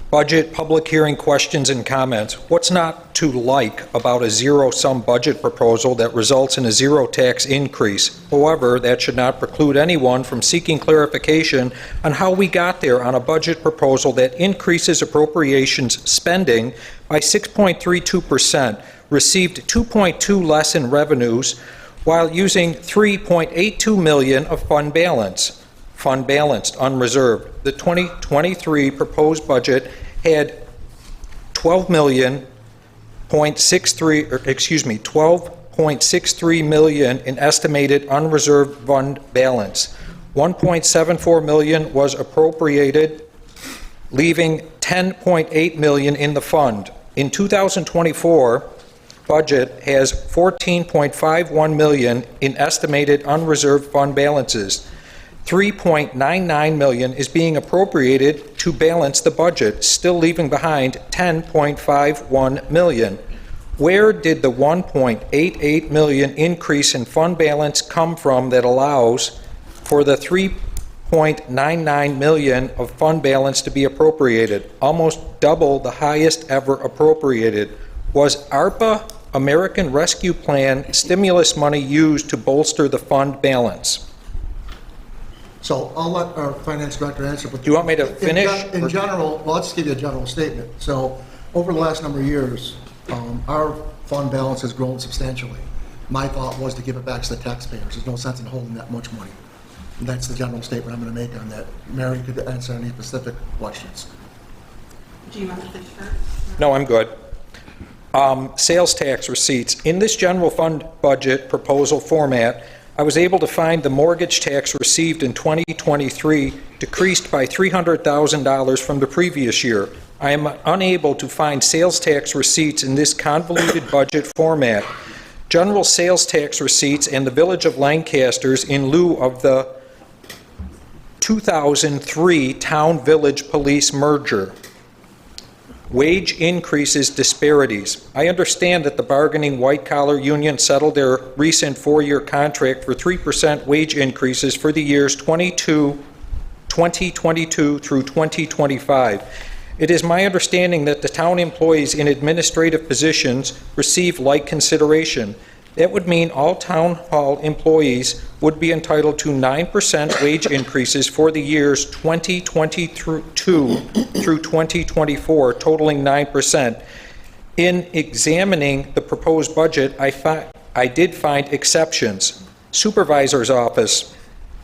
budget, public hearing, questions and comments. What's not to like about a zero-sum budget proposal that results in a zero tax increase? However, that should not preclude anyone from seeking clarification on how we got there on a budget proposal that increases appropriations spending by 6.32%, received 2.2 less in revenues, while using $3.82 million of fund balanced, unreserved. The 2023 proposed budget had $12.63 million in estimated unreserved fund balance. $1.74 million was appropriated, leaving $10.8 million in the fund. In 2024, budget has $14.51 million in estimated unreserved fund balances. $3.99 million is being appropriated to balance the budget, still leaving behind $10.51 million. Where did the $1.88 million increase in fund balance come from that allows for the $3.99 million of fund balance to be appropriated? Almost double the highest ever appropriated. Was ARPA, American Rescue Plan, stimulus money used to bolster the fund balance? So I'll let our finance director answer. But do you want me to finish? In general, well, I'll just give you a general statement. So over the last number of years, our fund balance has grown substantially. My thought was to give it back to the taxpayers. There's no sense in holding that much money. And that's the general statement I'm going to make on that. Mary could answer any specific questions. Do you want to finish first? No, I'm good. Sales tax receipts. In this general fund budget proposal format, I was able to find the mortgage tax received in 2023 decreased by $300,000 from the previous year. I am unable to find sales tax receipts in this convoluted budget format. General sales tax receipts and the Village of Lancaster's in lieu of the 2003 Town-Village Police merger. Wage increases disparities. I understand that the bargaining white-collar union settled their recent 4-year contract for 3% wage increases for the years 2022 through 2025. It is my understanding that the town employees in administrative positions receive like consideration. That would mean all town hall employees would be entitled to 9% wage increases for the years 2022 through 2024, totaling 9%. In examining the proposed budget, I did find exceptions. Supervisor's office,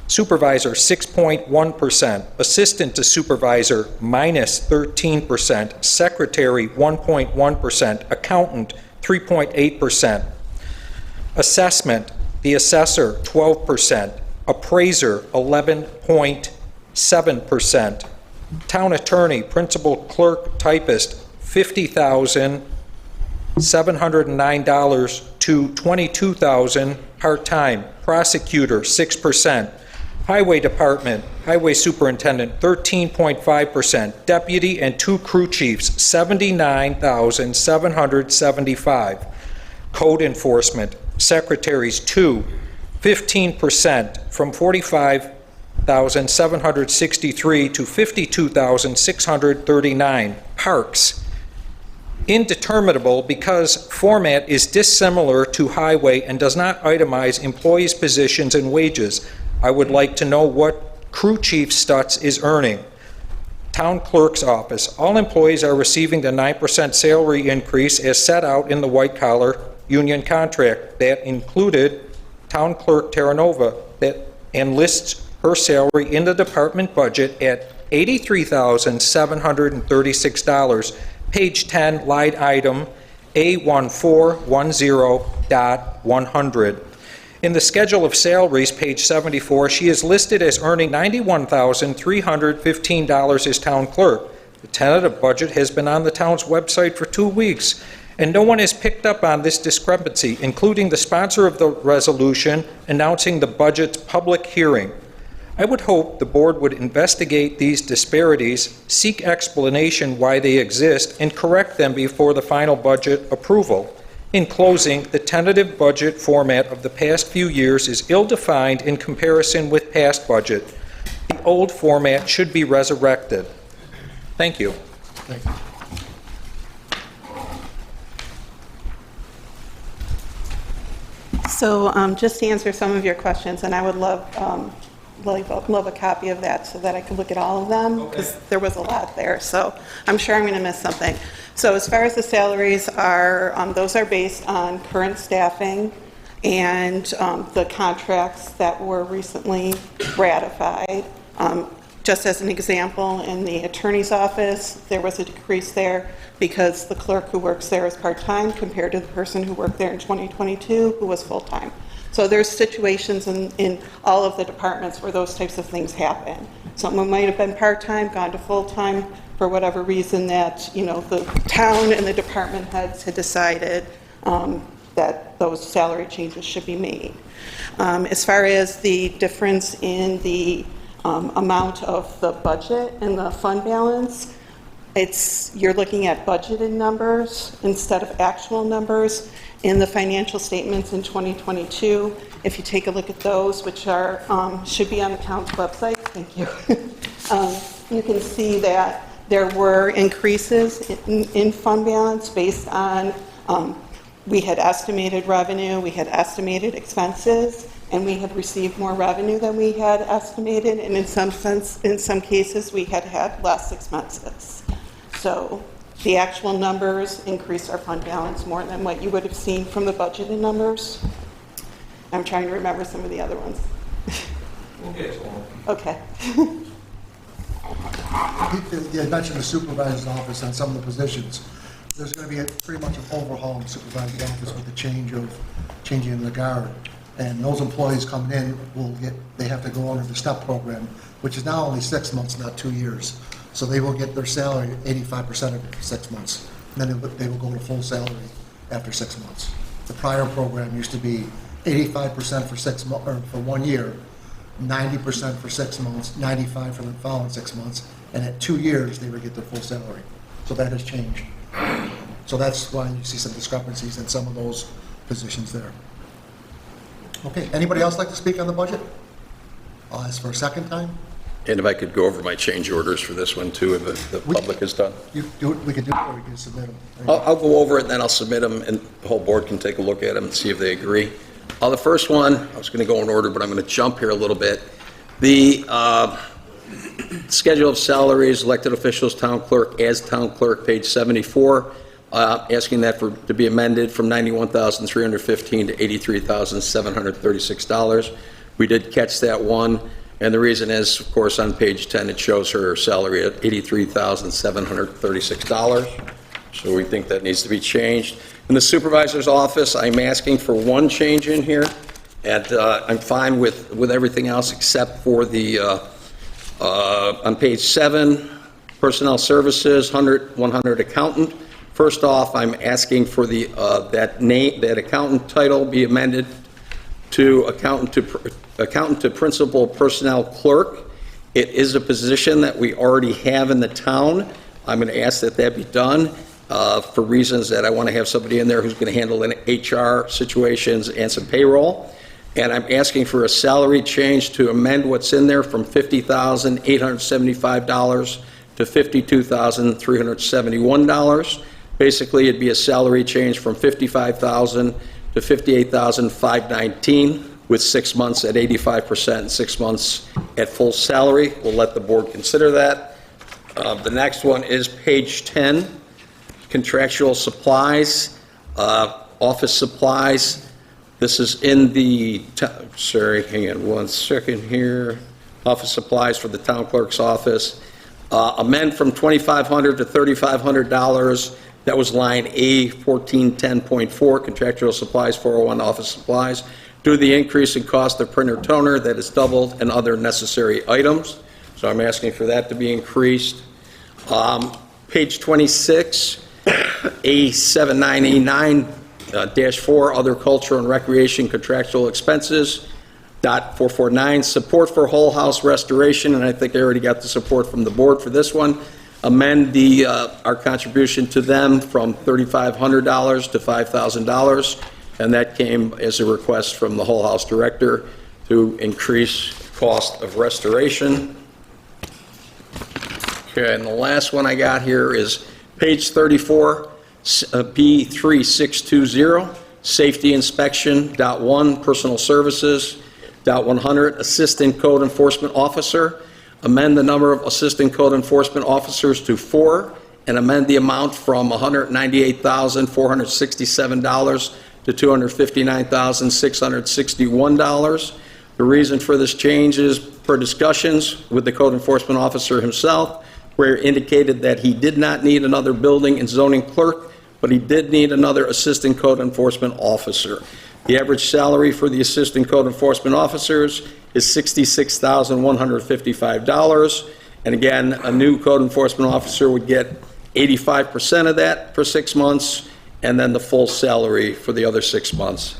supervisor 6.1%, assistant to supervisor minus 13%, secretary 1.1%, accountant 3.8%, assessment, the assessor 12%, appraiser 11.7%, town attorney, principal clerk, typist $50,709 to $22,000 part-time, prosecutor 6%, highway department, highway superintendent 13.5%, deputy and 2 crew chiefs $79,775, code enforcement, secretaries 2, 15% from $45,763 to $52,639, parks, indeterminable because format is dissimilar to highway and does not itemize employees' positions and wages. I would like to know what crew chief Stutz is earning. Town clerk's office, all employees are receiving the 9% salary increase as set out in the white-collar union contract. That included town clerk Terranova and lists her salary in the department budget at $83,736. Page 10, line item A1410.100. In the schedule of salaries, page 74, she is listed as earning $91,315 as town clerk. The tentative budget has been on the town's website for 2 weeks, and no one has picked up on this discrepancy, including the sponsor of the resolution announcing the budget's public hearing. I would hope the board would investigate these disparities, seek explanation why they exist, and correct them before the final budget approval. In closing, the tentative budget format of the past few years is ill-defined in comparison with past budget. The old format should be resurrected. Thank you. Thank you. So just to answer some of your questions, and I would love a copy of that so that I could look at all of them, because there was a lot there, so I'm sure I'm going to miss something. So as far as the salaries are, those are based on current staffing and the contracts that were recently ratified. Just as an example, in the attorney's office, there was a decrease there because the clerk who works there is part-time compared to the person who worked there in 2022 who was full-time. So there's situations in all of the departments where those types of things happen. Someone might have been part-time, gone to full-time for whatever reason that, you know, the town and the department heads had decided that those salary changes should be made. As far as the difference in the amount of the budget and the fund balance, you're looking at budgeted numbers instead of actual numbers. In the financial statements in 2022, if you take a look at those, which are should be on the town's website, thank you, you can see that there were increases in fund balance based on, we had estimated revenue, we had estimated expenses, and we had received more revenue than we had estimated, and in some cases, we had less expenses. So the actual numbers increased our fund balance more than what you would have seen from the budgeted numbers. I'm trying to remember some of the other ones. We'll get to them. Okay. You mentioned the supervisor's office on some of the positions. There's going to be pretty much an overhaul in the supervisor's office with the changing the guard. And those employees coming in they have to go under the STEP program, which is now only 6 months, not 2 years. So they will get their salary 85% of 6 months. And then they will go to full salary after 6 months. The prior program used to be 85% for 1 year, 90% for 6 months, 95% for the following 6 months, and at 2 years they would get their full salary. So that has changed. So that's why you see some discrepancies in some of those positions there. Okay, anybody else like to speak on the budget? I'll ask for a second time. And if I could go over my change orders for this one too, if the public is done. We can do it, or we can submit them. I'll go over it, and then I'll submit them, and the whole board can take a look at them and see if they agree. The first one, I was going to go in order, but I'm going to jump here a little bit. The schedule of salaries, elected officials, town clerk, as town clerk, page 74. asking that to be amended from $91,315 to $83,736. We did catch that one, and the reason is, of course, on page 10, it shows her salary at $83,736. So we think that needs to be changed. In the supervisor's office, I'm asking for one change in here, and I'm fine with everything else except for the, on page 7, personnel services, 100 accountant. First off, I'm asking for the, that accountant title be amended to accountant to principal personnel clerk. It is a position that we already have in the town. I'm going to ask that that be done for reasons that I want to have somebody in there who's going to handle HR situations and some payroll. And I'm asking for a salary change to amend what's in there from $50,875 to $52,371. Basically, it'd be a salary change from $55,000 to $58,519 with 6 months at 85% and 6 months at full salary. We'll let the board consider that. The next one is page 10, contractual supplies, office supplies. This is in the, sorry, hang on one second here. Office supplies for the town clerk's office. Amend from $2,500 to $3,500. That was line A 1410.4, contractual supplies, 401 office supplies. Due to the increase in cost of printer toner that is doubled and other necessary items. So I'm asking for that to be increased. Page 26, A7989-4, other culture and recreation contractual expenses. .449, support for whole house restoration, and I think I already got the support from the board for this one. Amend our contribution to them from $3,500 to $5,000, and that came as a request from the whole house director to increase cost of restoration. Okay, and the last one I got here is page 34, B3620, safety inspection, .1, personal services, .100, assistant code enforcement officer. Amend the number of assistant code enforcement officers to 4, and amend the amount from $198,467 to $259,661. The reason for this change is per discussions with the code enforcement officer himself, where he indicated that he did not need another building and zoning clerk, but he did need another assistant code enforcement officer. The average salary for the assistant code enforcement officers is $66,155. And again, a new code enforcement officer would get 85% of that for 6 months, and then the full salary for the other 6 months.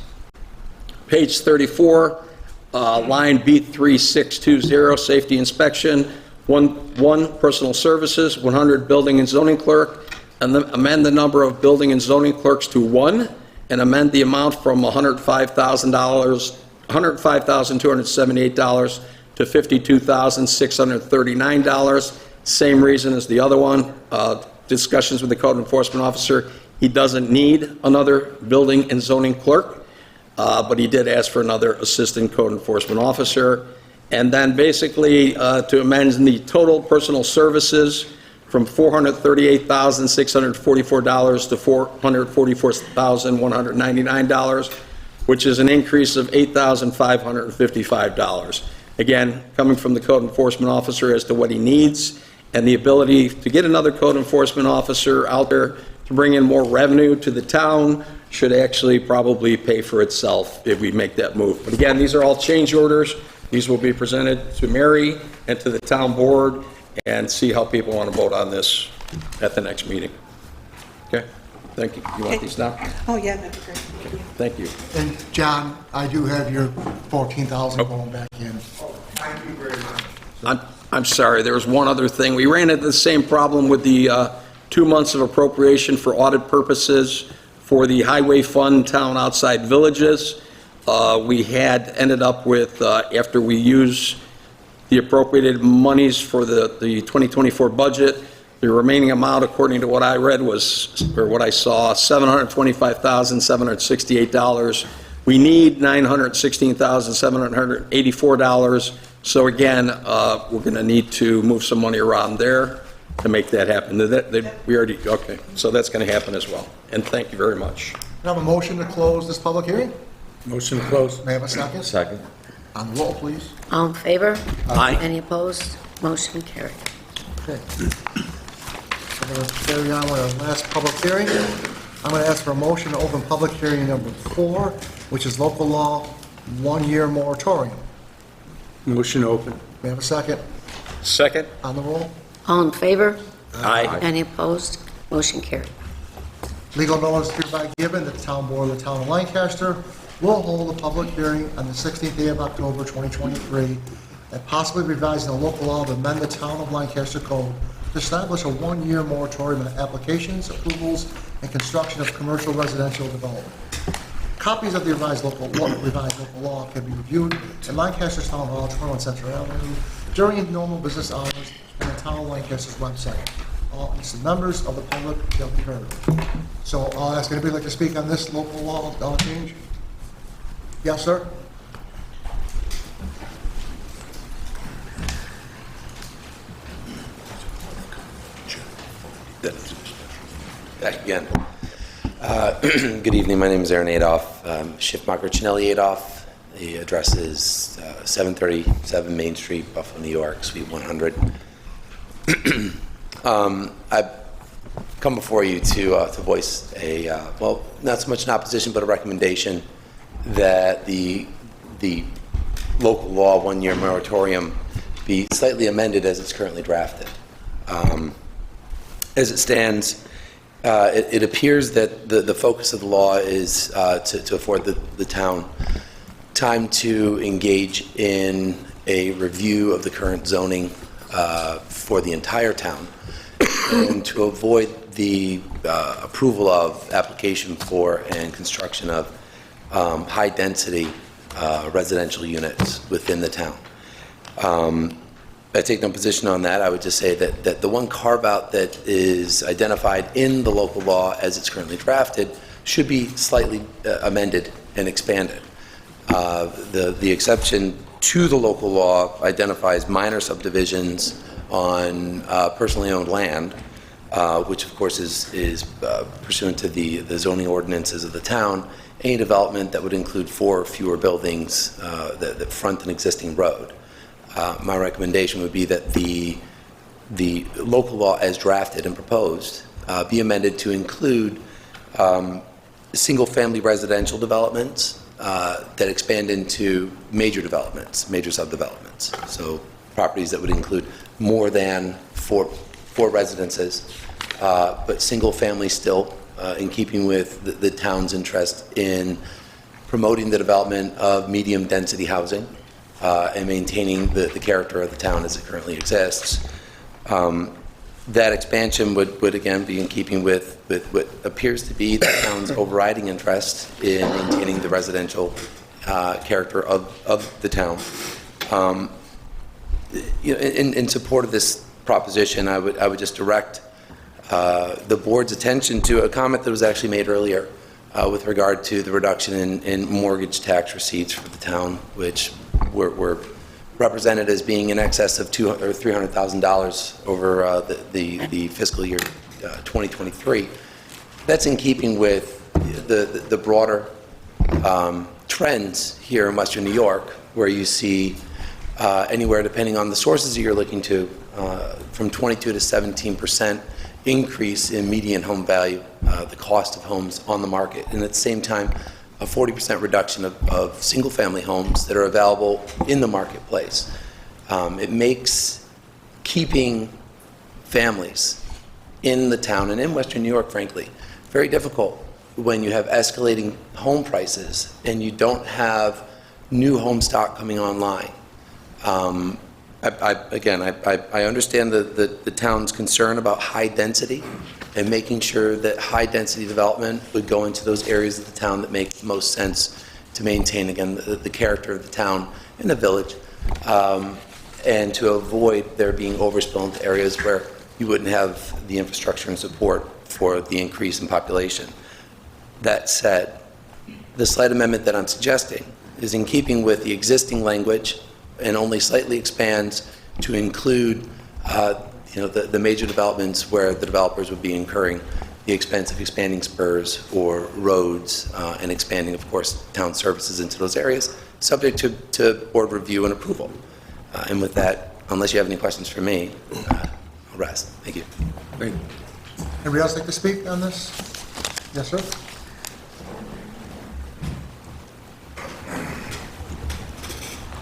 Page 34, line B3620, safety inspection, 1 personal services, 100 building and zoning clerk, and amend the number of building and zoning clerks to 1, and amend the amount from $105,278 to $52,639. Same reason as the other one. Discussions with the code enforcement officer. He doesn't need another building and zoning clerk, but he did ask for another assistant code enforcement officer. And then basically to amend the total personal services from $438,644 to $444,199, which is an increase of $8,555. Again, coming from the code enforcement officer as to what he needs, and the ability to get another code enforcement officer out there to bring in more revenue to the town should actually probably pay for itself if we make that move. But again, these are all change orders. These will be presented to Mary and to the town board, and see how people want to vote on this at the next meeting. Okay? Thank you. You want these now? Oh, yeah, that'd be great. Thank you. And John, I do have your 14,000 going back in. Thank you very much. I'm sorry, there was one other thing. We ran into the same problem with the 2 months of appropriation for audit purposes for the highway fund town outside villages. We had ended up with, after we use the appropriated monies for the 2024 budget, the remaining amount, according to what I read was, or what I saw, $725,768. We need $916,784. So again, we're going to need to move some money around there. to make that happen. We already, okay, so that's going to happen as well. And thank you very much. Can I have a motion to close this public hearing? Motion to close. May I have a second? Second. On the roll, please. All in favor? Aye. Any opposed? Motion carried. Okay. We're going to carry on with our last public hearing. I'm going to ask for a motion to open public hearing number 4, which is local law 1-year moratorium. Motion open. May I have a second? Second? On the roll. All in favor? Aye. Any opposed? Motion carried. Legal notice hereby given that the town board of the town of Lancaster will hold a public hearing on the 16th day of October 2023 and possibly revising the local law to amend the town of Lancaster code to establish a 1-year moratorium on applications, approvals, and construction of commercial residential development. Copies of the revised local law can be reviewed in Lancaster's Town Hall, 21 Central Avenue, during normal business hours on the town of Lancaster's website. All listed members of the public shall be heard. So I'll ask anybody like to speak on this local law change? Yes, sir? Again. Good evening, my name is Aaron Adolph, Schiffmacher Chinelli Adolph. The address is 737 Main Street, Buffalo, New York, Suite 100. I've come before you to voice a, well, not so much an opposition, but a recommendation that the local law 1-year moratorium be slightly amended as it's currently drafted. As it stands, it appears that the focus of the law is to afford the town time to engage in a review of the current zoning for the entire town and to avoid the approval of application for and construction of high-density residential units within the town. I take no position on that. I would just say that the one carve-out that is identified in the local law as it's currently drafted should be slightly amended and expanded. The exception to the local law identifies minor subdivisions on personally owned land, which of course is pursuant to the zoning ordinances of the town, any development that would include 4 or fewer buildings that front an existing road. My recommendation would be that the local law as drafted and proposed be amended to include single-family residential developments that expand into major developments, major subdevelopments. So properties that would include more than four residences, but single-family still, in keeping with the town's interest in promoting the development of medium-density housing and maintaining the character of the town as it currently exists. That expansion would again be in keeping with what appears to be the town's overriding interest in maintaining the residential character of the town. In support of this proposition, I would just direct the board's attention to a comment that was actually made earlier with regard to the reduction in mortgage tax receipts for the town, which were represented as being in excess of $200,000 or $300,000 over the fiscal year 2023. That's in keeping with the broader trends here in Western New York, where you see anywhere, depending on the sources that you're looking to, from 22 to 17% increase in median home value, the cost of homes on the market, and at the same time, a 40% reduction of single-family homes that are available in the marketplace. It makes keeping families in the town and in Western New York, frankly, very difficult when you have escalating home prices and you don't have new home stock coming online. I understand the town's concern about high density and making sure that high density development would go into those areas of the town that make the most sense to maintain, again, the character of the town and the village, and to avoid there being overspill into areas where you wouldn't have the infrastructure and support for the increase in population. That said, the slight amendment that I'm suggesting is in keeping with the existing language and only slightly expands to include the major developments where the developers would be incurring the expense of expanding spurs or roads and expanding, of course, town services into those areas, subject to board review and approval. And with that, unless you have any questions for me, I'll rest. Thank you. Great. Anybody else like to speak on this? Yes, sir?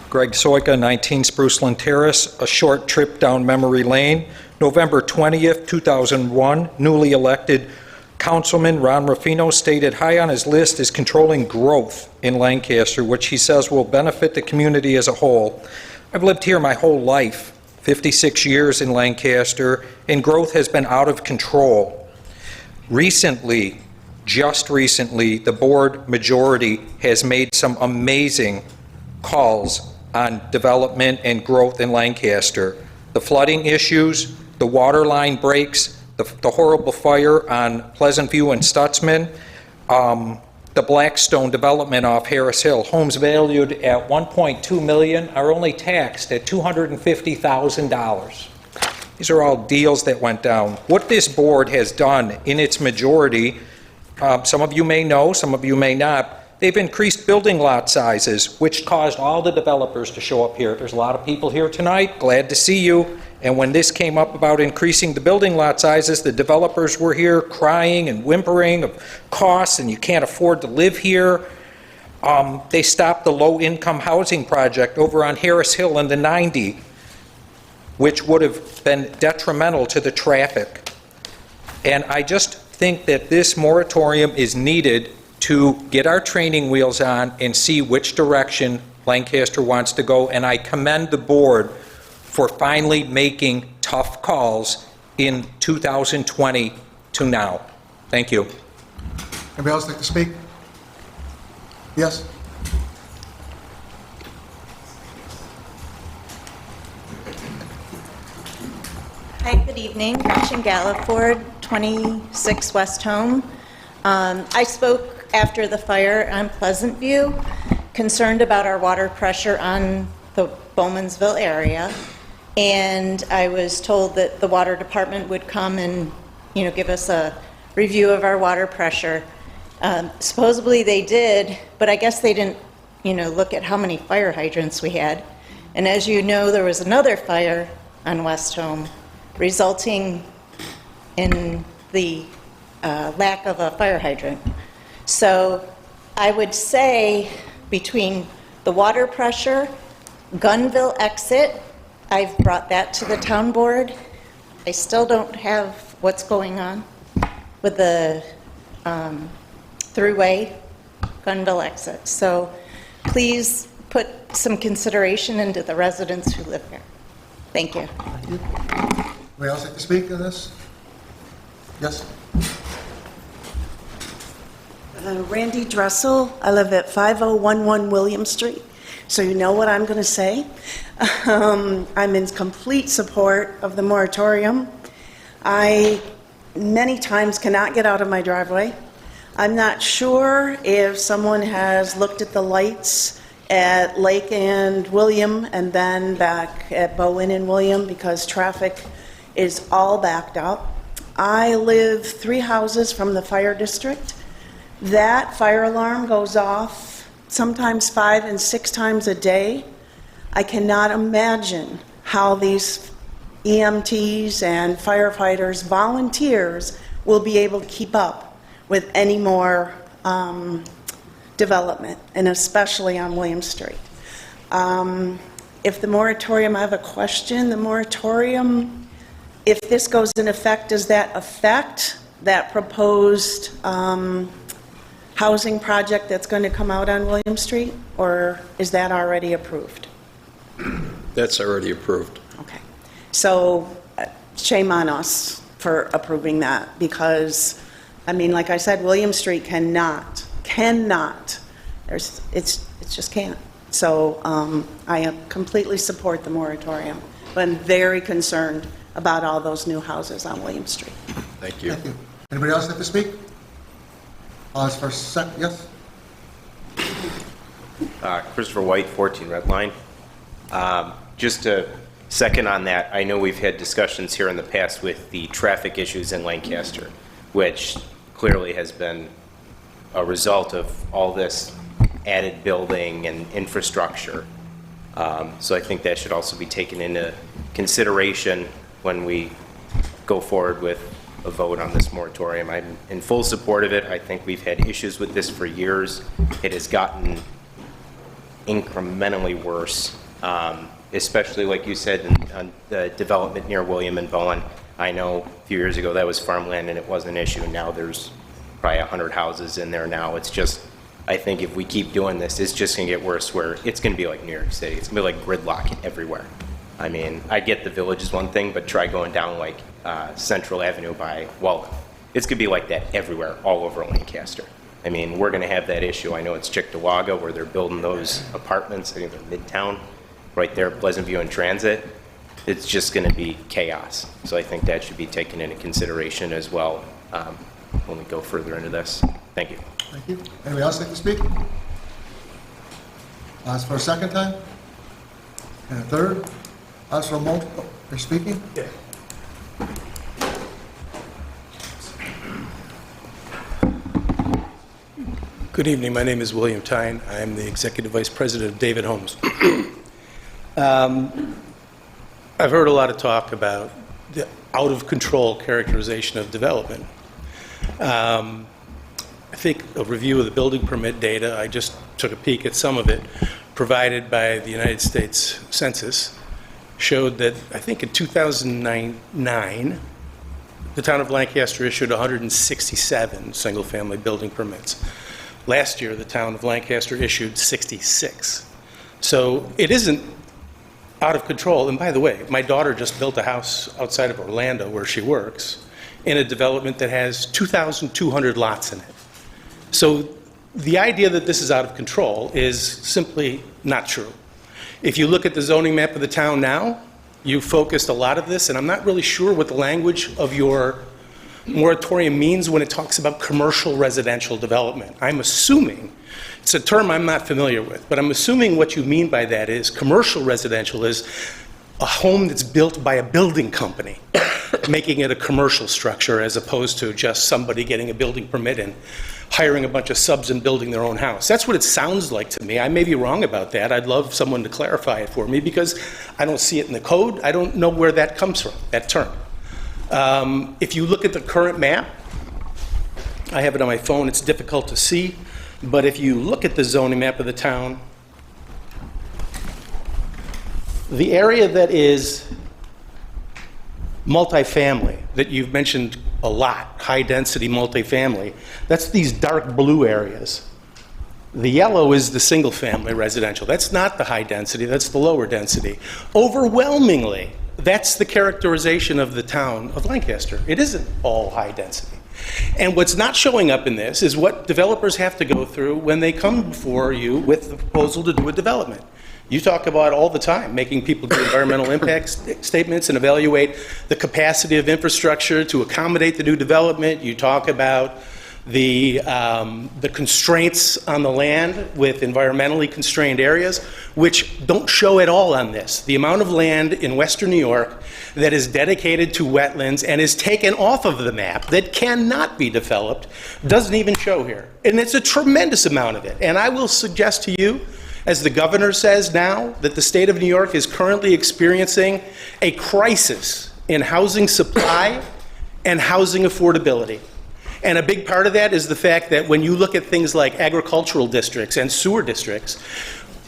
Greg Soika, 19 Spruceland Terrace, a short trip down memory lane. November 20th, 2001, newly elected Councilman Ron Ruffino stated high on his list is controlling growth in Lancaster, which he says will benefit the community as a whole. I've lived here my whole life, 56 years in Lancaster, and growth has been out of control. Recently, just recently, the board majority has made some amazing calls on development and growth in Lancaster. The flooding issues, the water line breaks, the horrible fire on Pleasant View and Stutzman, the Blackstone development off Harris Hill, homes valued at $1.2 million are only taxed at $250,000. These are all deals that went down. What this board has done in its majority, some of you may know, some of you may not, they've increased building lot sizes, which caused all the developers to show up here. There's a lot of people here tonight, glad to see you. And when this came up about increasing the building lot sizes, the developers were here crying and whimpering of costs and you can't afford to live here. They stopped the low-income housing project over on Harris Hill in the 90s, which would have been detrimental to the traffic. And I just think that this moratorium is needed to get our training wheels on and see which direction Lancaster wants to go. And I commend the board for finally making tough calls in 2020 to now. Thank you. Anybody else like to speak? Yes? Hi, good evening. Gretchen Galliford, 26 West Home. I spoke after the fire on Pleasant View, concerned about our water pressure on the Bowmansville area. And I was told that the water department would come and, give us a review of our water pressure. Supposedly they did, but I guess they didn't, look at how many fire hydrants we had. And as you know, there was another fire on West Home, resulting in the lack of a fire hydrant. So I would say between the water pressure, Gunville exit, I've brought that to the town board. I still don't have what's going on with the throughway Gunville exit. So please put some consideration into the residents who live here. Thank you. Thank you. Anybody else like to speak on this? Yes? Randy Dressel. I live at 5011 William Street, so you know what I'm going to say. I'm in complete support of the moratorium. I many times cannot get out of my driveway. I'm not sure if someone has looked at the lights at Lake and William and then back at Bowen and William, because traffic is all backed up. I live 3 houses from the fire district. That fire alarm goes off sometimes 5 and 6 times a day. I cannot imagine how these EMTs and firefighters, volunteers, will be able to keep up with any more development, and especially on William Street. If the moratorium, I have a question, the moratorium, if this goes in effect, does that affect that proposed housing project that's going to come out on William Street, or is that already approved? That's already approved. Okay. So shame on us for approving that, because, I mean, like I said, William Street cannot, it just can't. So I completely support the moratorium, but I'm very concerned about all those new houses on William Street. Thank you. Thank you. Anybody else like to speak? Yes? Christopher White, 14 Red Line. Just to Second on that, I know we've had discussions here in the past with the traffic issues in Lancaster, which clearly has been a result of all this added building and infrastructure. So I think that should also be taken into consideration when we go forward with a vote on this moratorium. I'm in full support of it. I think we've had issues with this for years. It has gotten incrementally worse, especially like you said on the development near William and Bowen. I know a few years ago that was farmland and it wasn't an issue. Now there's probably 100 houses in there now. It's just, I think if we keep doing this, it's just going to get worse, where it's going to be like New York City. It's going to be like gridlock everywhere. I mean, I get the Village is one thing, but try going down like Central Avenue by Walden. It's going to be like that everywhere, all over Lancaster. I mean, we're going to have that issue. I know it's Cheektowaga where they're building those apartments. I think they're Midtown, right there, Pleasant View and Transit. It's just going to be chaos. So I think that should be taken into consideration as well when we go further into this. Thank you. Thank you. Anybody else like to speak? Ask for a second time? And a third? Ask for a multiple. You're speaking? Yeah. Good evening. My name is William Tyne. I am the Executive Vice President of David Homes. I've heard a lot of talk about the out-of-control characterization of development. I think a review of the building permit data, I just took a peek at some of it, provided by the United States Census, showed that I think in 2009, the town of Lancaster issued 167 single-family building permits. Last year, the town of Lancaster issued 66. So it isn't out of control. And by the way, my daughter just built a house outside of Orlando where she works in a development that has 2,200 lots in it. So the idea that this is out of control is simply not true. If you look at the zoning map of the town now, you focused a lot of this, and I'm not really sure what the language of your moratorium means when it talks about commercial residential development. I'm assuming, it's a term I'm not familiar with, but I'm assuming what you mean by that is commercial residential is a home that's built by a building company, making it a commercial structure as opposed to just somebody getting a building permit and hiring a bunch of subs and building their own house. That's what it sounds like to me. I may be wrong about that. I'd love someone to clarify it for me because I don't see it in the code. I don't know where that comes from, that term. If you look at the current map, I have it on my phone, it's difficult to see, but if you look at the zoning map of the town, the area that is multifamily, that you've mentioned a lot, high-density multifamily, that's these dark blue areas. The yellow is the single-family residential. That's not the high density, that's the lower density. Overwhelmingly, that's the characterization of the town of Lancaster. It isn't all high density. And what's not showing up in this is what developers have to go through when they come before you with the proposal to do a development. You talk about all the time, making people do environmental impact statements and evaluate the capacity of infrastructure to accommodate the new development. You talk about the constraints on the land with environmentally constrained areas, which don't show at all on this. The amount of land in Western New York that is dedicated to wetlands and is taken off of the map that cannot be developed doesn't even show here. And it's a tremendous amount of it. And I will suggest to you, as the governor says now, that the state of New York is currently experiencing a crisis in housing supply and housing affordability. And a big part of that is the fact that when you look at things like agricultural districts and sewer districts,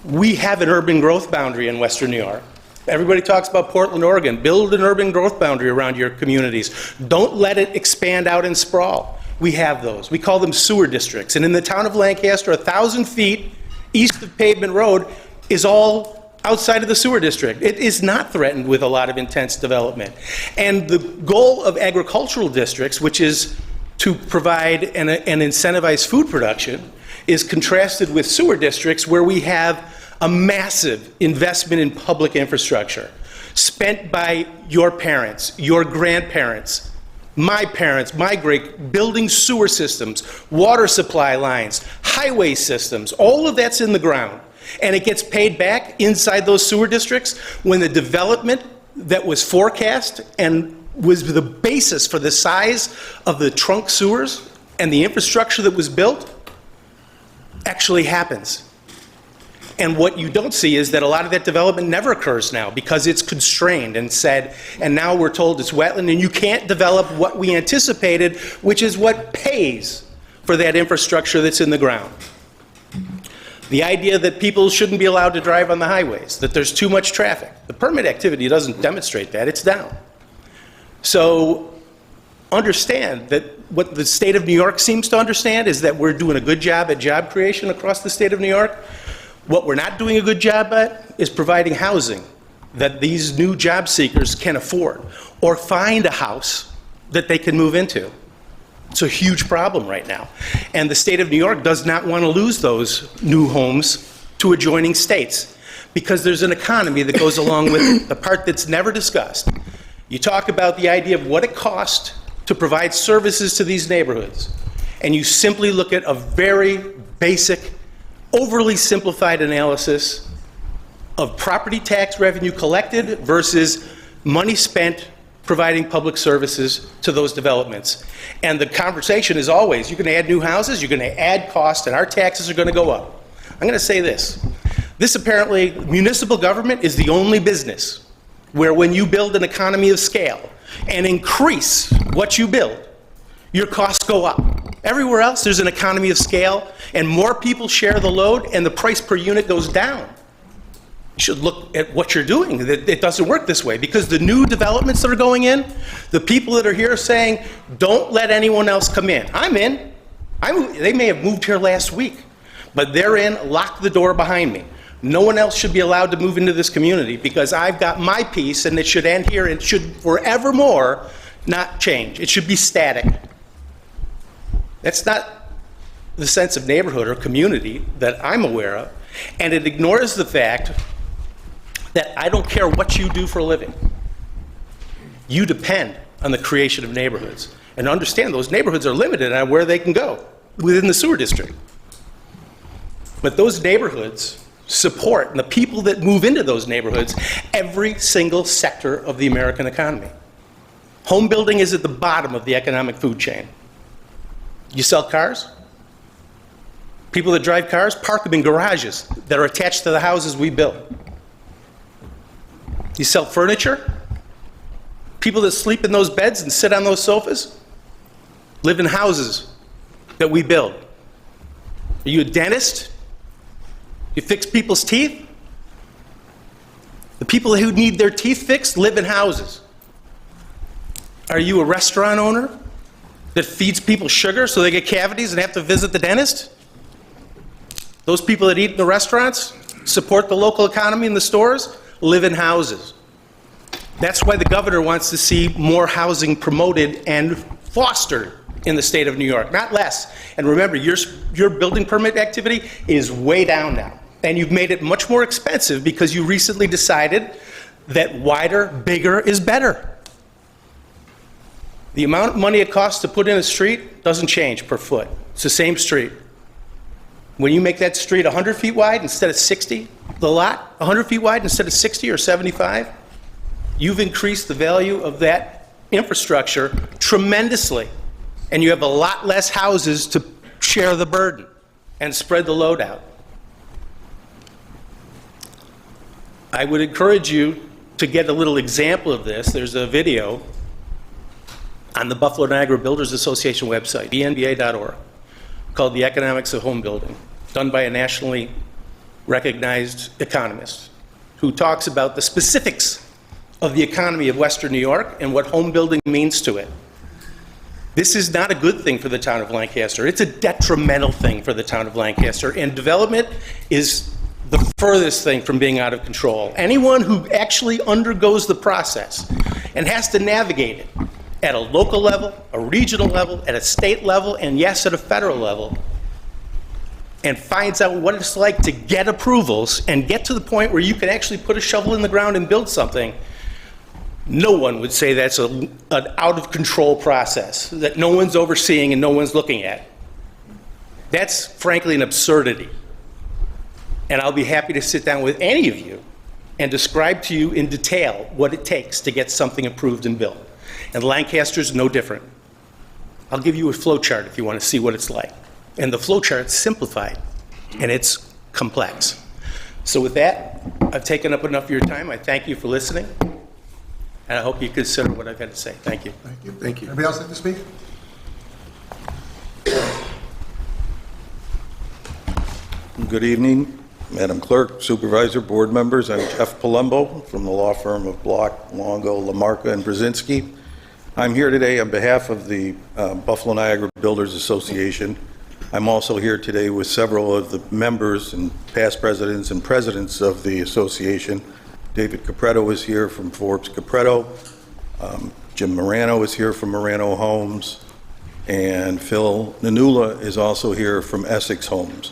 we have an urban growth boundary in Western New York. Everybody talks about Portland, Oregon. Build an urban growth boundary around your communities. Don't let it expand out and sprawl. We have those. We call them sewer districts. And in the town of Lancaster, 1,000 feet east of Pavement Road is all outside of the sewer district. It is not threatened with a lot of intense development. And the goal of agricultural districts, which is to provide and incentivize food production, is contrasted with sewer districts where we have a massive investment in public infrastructure spent by your parents, your grandparents, my parents, my great, building sewer systems, water supply lines, highway systems, all of that's in the ground. And it gets paid back inside those sewer districts when the development that was forecast and was the basis for the size of the trunk sewers and the infrastructure that was built actually happens. And what you don't see is that a lot of that development never occurs now because it's constrained and said, and now we're told it's wetland and you can't develop what we anticipated, which is what pays for that infrastructure that's in the ground. The idea that people shouldn't be allowed to drive on the highways, that there's too much traffic. The permit activity doesn't demonstrate that, it's down. So understand that what the state of New York seems to understand is that we're doing a good job at job creation across the state of New York. What we're not doing a good job at is providing housing that these new job seekers can afford or find a house that they can move into. It's a huge problem right now. And the state of New York does not want to lose those new homes to adjoining states because there's an economy that goes along with it, the part that's never discussed. You talk about the idea of what it costs to provide services to these neighborhoods, and you simply look at a very basic, overly simplified analysis of property tax revenue collected versus money spent providing public services to those developments. And the conversation is always, you're going to add new houses, you're going to add cost, and our taxes are going to go up. I'm going to say this. This apparently, municipal government is the only business where when you build an economy of scale and increase what you build, your costs go up. Everywhere else, there's an economy of scale, and more people share the load, and the price per unit goes down. You should look at what you're doing. It doesn't work this way, because the new developments that are going in, the people that are here are saying, don't let anyone else come in. I'm in. They may have moved here last week, but they're in, lock the door behind me. No one else should be allowed to move into this community because I've got my piece, and it should end here and should forevermore not change. It should be static. That's not the sense of neighborhood or community that I'm aware of, and it ignores the fact that I don't care what you do for a living. You depend on the creation of neighborhoods, and understand those neighborhoods are limited on where they can go within the sewer district. But those neighborhoods support, and the people that move into those neighborhoods, every single sector of the American economy. Home building is at the bottom of the economic food chain. You sell cars? People that drive cars park them in garages that are attached to the houses we build. You sell furniture? People that sleep in those beds and sit on those sofas live in houses that we build. Are you a dentist? You fix people's teeth? The people who need their teeth fixed live in houses. Are you a restaurant owner that feeds people sugar so they get cavities and have to visit the dentist? Those people that eat in the restaurants, support the local economy in the stores, live in houses. That's why the governor wants to see more housing promoted and fostered in the state of New York, not less. And remember, your building permit activity is way down now. And you've made it much more expensive because you recently decided that wider, bigger is better. The amount of money it costs to put in a street doesn't change per foot. It's the same street. When you make that street 100 feet wide instead of 60, the lot 100 feet wide instead of 60 or 75, you've increased the value of that infrastructure tremendously. And you have a lot less houses to share the burden and spread the load out. I would encourage you to get a little example of this. There's a video on the Buffalo Niagara Builders Association website, bnba.org, called The Economics of Home Building, done by a nationally recognized economist who talks about the specifics of the economy of Western New York and what home building means to it. This is not a good thing for the town of Lancaster. It's a detrimental thing for the town of Lancaster, and development is the furthest thing from being out of control. Anyone who actually undergoes the process and has to navigate it at a local level, a regional level, at a state level, and yes, at a federal level, and finds out what it's like to get approvals and get to the point where you can actually put a shovel in the ground and build something, no one would say that's an out-of-control process that no one's overseeing and no one's looking at. That's, frankly, an absurdity. And I'll be happy to sit down with any of you and describe to you in detail what it takes to get something approved and built. And Lancaster's no different. I'll give you a flow chart if you want to see what it's like. And the flow chart's simplified, and it's complex. So with that, I've taken up enough of your time. I thank you for listening, and I hope you consider what I've had to say. Thank you. Thank you. Thank you. Anybody else like to speak? Good evening, Madam Clerk, Supervisor, Board members. I'm Jeff Palumbo from the law firm of Block, Longo, Lamarca, and Brzezinski. I'm here today on behalf of the Buffalo Niagara Builders Association. I'm also here today with several of the members and past presidents and presidents of the association. David Capretto is here from Forbes Capretto. Jim Morano is here from Morano Homes. And Phil Nanula is also here from Essex Homes.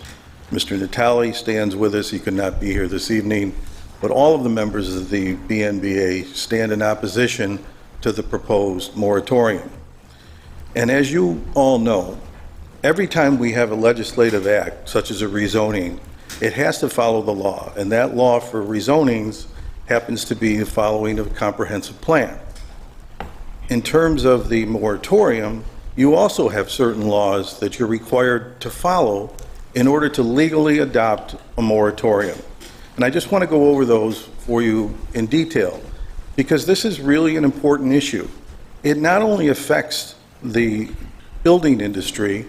Mr. Natale stands with us. He could not be here this evening. But all of the members of the BNBA stand in opposition to the proposed moratorium. And as you all know, every time we have a legislative act, such as a rezoning, it has to follow the law. And that law for rezonings happens to be the following of a comprehensive plan. In terms of the moratorium, you also have certain laws that you're required to follow in order to legally adopt a moratorium. And I just want to go over those for you in detail, because this is really an important issue. It not only affects the building industry,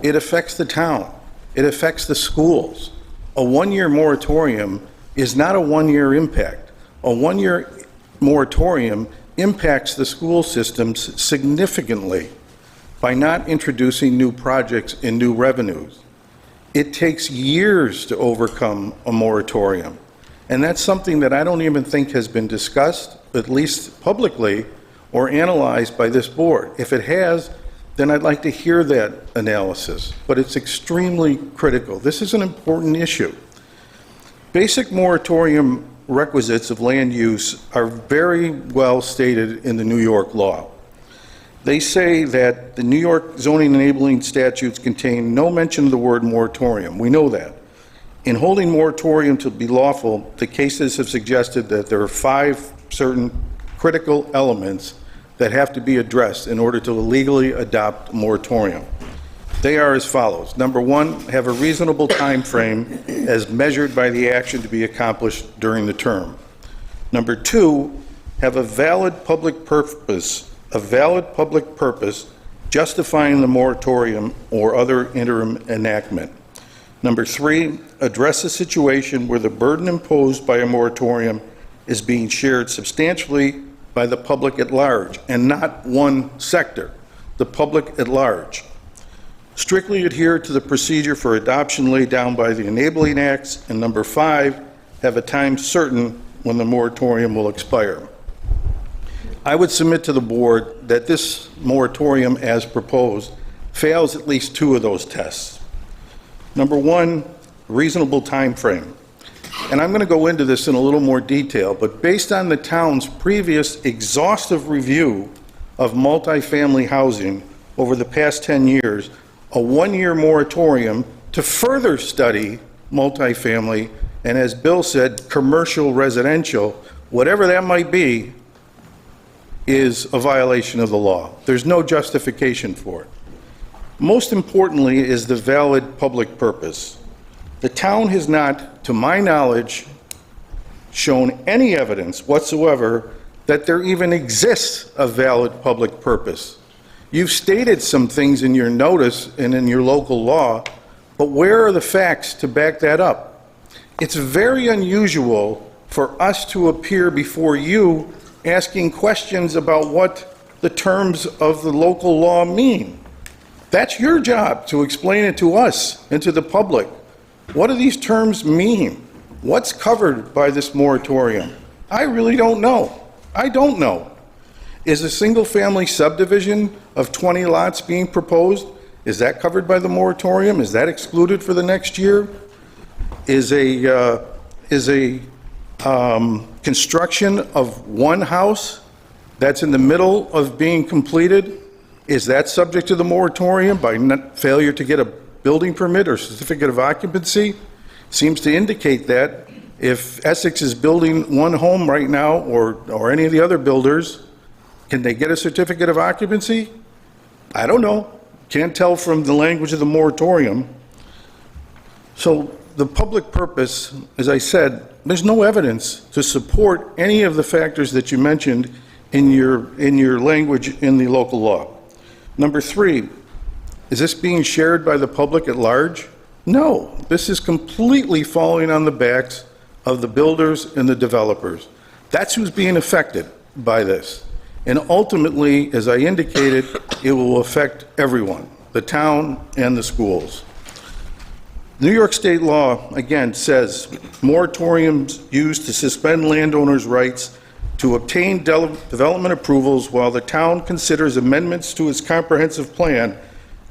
it affects the town. It affects the schools. A one-year moratorium is not a one-year impact. A one-year moratorium impacts the school systems significantly by not introducing new projects and new revenues. It takes years to overcome a moratorium. And that's something that I don't even think has been discussed, at least publicly, or analyzed by this board. If it has, then I'd like to hear that analysis. But it's extremely critical. This is an important issue. Basic moratorium requisites of land use are very well stated in the New York law. They say that the New York zoning enabling statutes contain no mention of the word moratorium. We know that. In holding moratorium to be lawful, the cases have suggested that there are 5 certain critical elements that have to be addressed in order to legally adopt a moratorium. They are as follows. Number 1, have a reasonable time frame as measured by the action to be accomplished during the term. Number 2, have a valid public purpose justifying the moratorium or other interim enactment. Number 3, address a situation where the burden imposed by a moratorium is being shared substantially by the public at large, and not one sector, the public at large. Strictly adhere to the procedure for adoption laid down by the enabling acts. And number 5, have a time certain when the moratorium will expire. I would submit to the board that this moratorium as proposed fails at least 2 of those tests. Number 1, reasonable time frame. And I'm going to go into this in a little more detail, but based on the town's previous exhaustive review of multifamily housing over the past 10 years, a 1-year moratorium to further study multifamily, and as Bill said, commercial residential, whatever that might be, is a violation of the law. There's no justification for it. Most importantly is the valid public purpose. The town has not, to my knowledge, shown any evidence whatsoever that there even exists a valid public purpose. You've stated some things in your notice and in your local law, but where are the facts to back that up? It's very unusual for us to appear before you asking questions about what the terms of the local law mean. That's your job, to explain it to us and to the public. What do these terms mean? What's covered by this moratorium? I really don't know. I don't know. Is a single-family subdivision of 20 lots being proposed? Is that covered by the moratorium? Is that excluded for the next year? Is a construction of one house that's in the middle of being completed, is that subject to the moratorium by failure to get a building permit or certificate of occupancy? Seems to indicate that If Essex is building one home right now, or any of the other builders, can they get a certificate of occupancy? I don't know. Can't tell from the language of the moratorium. So the public purpose, as I said, there's no evidence to support any of the factors that you mentioned in your language in the local law. Number 3, is this being shared by the public at large? No, this is completely falling on the backs of the builders and the developers. That's who's being affected by this. And ultimately, as I indicated, it will affect everyone, the town and the schools. New York state law, again, says moratoriums used to suspend landowners' rights to obtain development approvals while the town considers amendments to its comprehensive plan,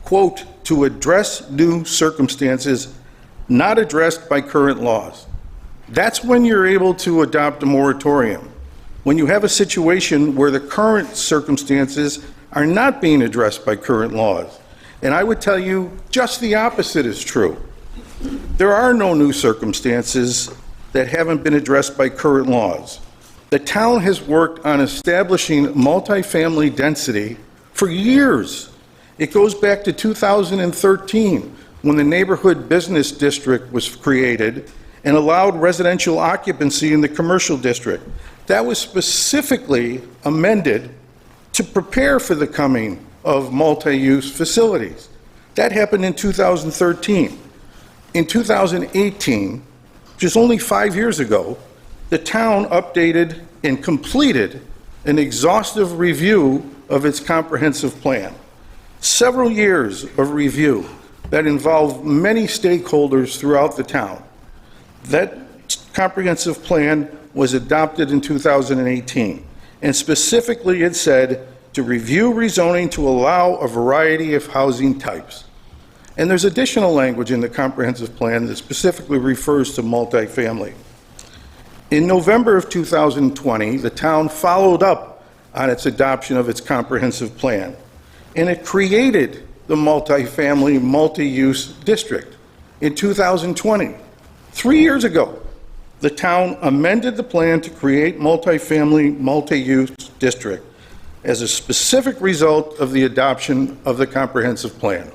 quote, to address new circumstances not addressed by current laws. That's when you're able to adopt a moratorium. When you have a situation where the current circumstances are not being addressed by current laws. And I would tell you just the opposite is true. There are no new circumstances that haven't been addressed by current laws. The town has worked on establishing multifamily density for years. It goes back to 2013 when the neighborhood business district was created and allowed residential occupancy in the commercial district. That was specifically amended to prepare for the coming of multi-use facilities. That happened in 2013. In 2018, just only 5 years ago, the town updated and completed an exhaustive review of its comprehensive plan. Several years of review that involved many stakeholders throughout the town. That comprehensive plan was adopted in 2018, and specifically it said to review rezoning to allow a variety of housing types. And there's additional language in the comprehensive plan that specifically refers to multifamily. In November of 2020, the town followed up on its adoption of its comprehensive plan, and it created the multifamily multi-use district in 2020. 3 years ago, the town amended the plan to create multifamily multi-use district as a specific result of the adoption of the comprehensive plan.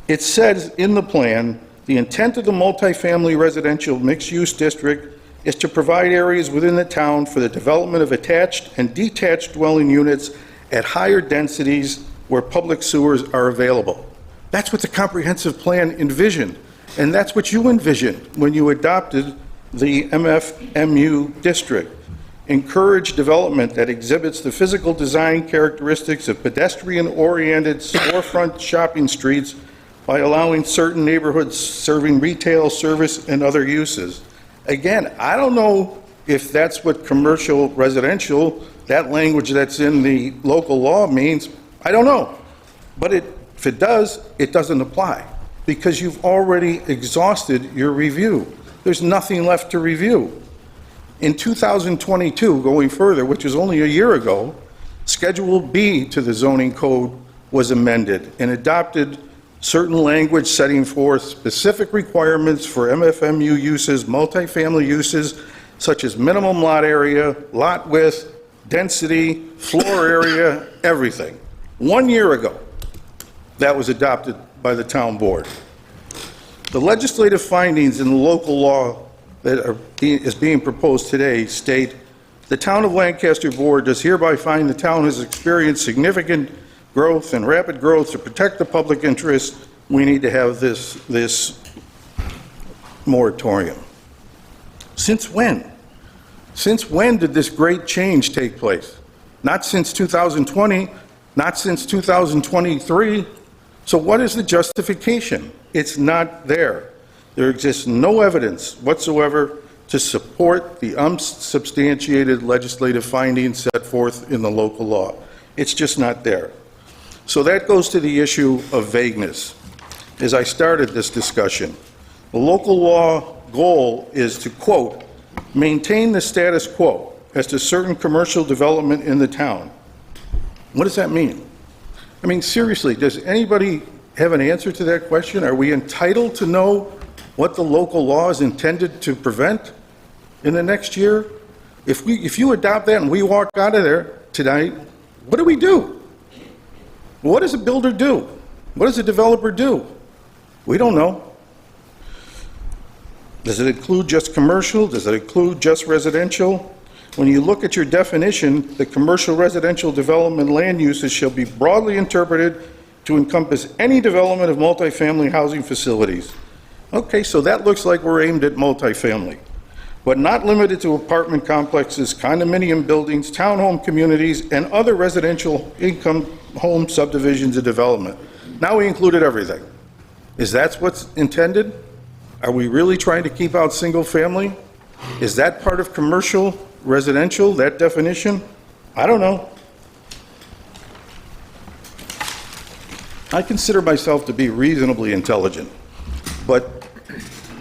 It says in the plan, the intent of the multifamily residential mixed-use district is to provide areas within the town for the development of attached and detached dwelling units at higher densities where public sewers are available. That's what the comprehensive plan envisioned, and that's what you envisioned when you adopted the MFMU district. Encourage development that exhibits the physical design characteristics of pedestrian-oriented storefront shopping streets by allowing certain neighborhoods serving retail, service, and other uses. Again, I don't know if that's what commercial residential, that language that's in the local law means. I don't know. But if it does, it doesn't apply because you've already exhausted your review. There's nothing left to review. In 2022, going further, which is only a year ago, Schedule B to the zoning code was amended and adopted certain language setting forth specific requirements for MFMU uses, multifamily uses, such as minimum lot area, lot width, density, floor area, everything. 1 year ago, that was adopted by the town board. The legislative findings in the local law that is being proposed today state, the Town of Lancaster Board does hereby find the town has experienced significant growth and rapid growth. To protect the public interest, we need to have this moratorium. Since when? Since when did this great change take place? Not since 2020, not since 2023. So what is the justification? It's not there. There exists no evidence whatsoever to support the unsubstantiated legislative findings set forth in the local law. It's just not there. So that goes to the issue of vagueness. As I started this discussion, the local law goal is to, quote, maintain the status quo as to certain commercial development in the town. What does that mean? I mean, seriously, does anybody have an answer to that question? Are we entitled to know what the local law is intended to prevent? in the next year? If you adopt that and we walk out of there tonight, what do we do? What does a builder do? What does a developer do? We don't know. Does it include just commercial? Does it include just residential? When you look at your definition, the commercial residential development land uses shall be broadly interpreted to encompass any development of multifamily housing facilities. Okay, so that looks like we're aimed at multifamily, but not limited to apartment complexes, condominium buildings, townhome communities, and other residential income home subdivisions and development. Now we included everything. Is that what's intended? Are we really trying to keep out single family? Is that part of commercial, residential, that definition? I don't know. I consider myself to be reasonably intelligent, but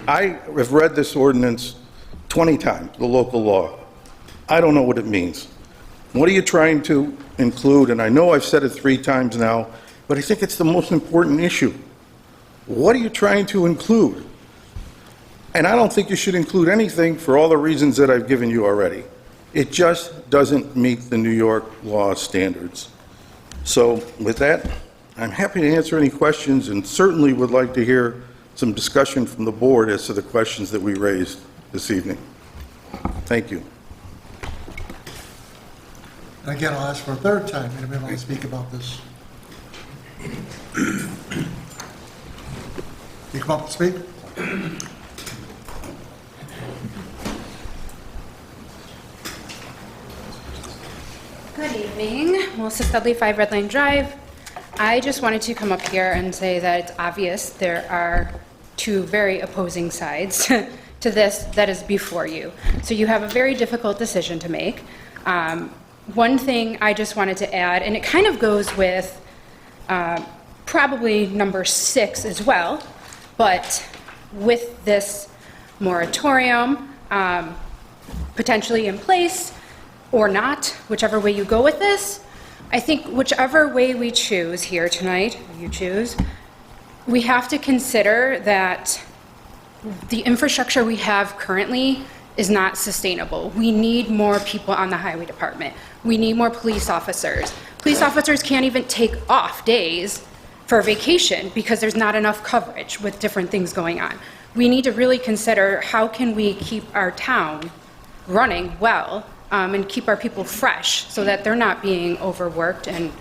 I have read this ordinance 20 times, the local law. I don't know what it means. What are you trying to include? And I know I've said it 3 times now, but I think it's the most important issue. What are you trying to include? And I don't think you should include anything for all the reasons that I've given you already. It just doesn't meet the New York law standards. So with that, I'm happy to answer any questions and certainly would like to hear some discussion from the board as to the questions that we raised this evening. Thank you. And again, I'll ask for a third time. Anybody want to speak about this? You come up to speak? Good evening, Melissa Studley, 5 Red Line Drive. I just wanted to come up here and say that it's obvious there are 2 very opposing sides to this that is before you. So you have a very difficult decision to make. One thing I just wanted to add, and it kind of goes with probably number 6 as well, but with this moratorium potentially in place or not, whichever way you go with this, I think whichever way we choose here tonight, you choose, we have to consider that the infrastructure we have currently is not sustainable. We need more people on the highway department. We need more police officers. Police officers can't even take off days for vacation because there's not enough coverage with different things going on. We need to really consider how can we keep our town running well and keep our people fresh so that they're not being overworked and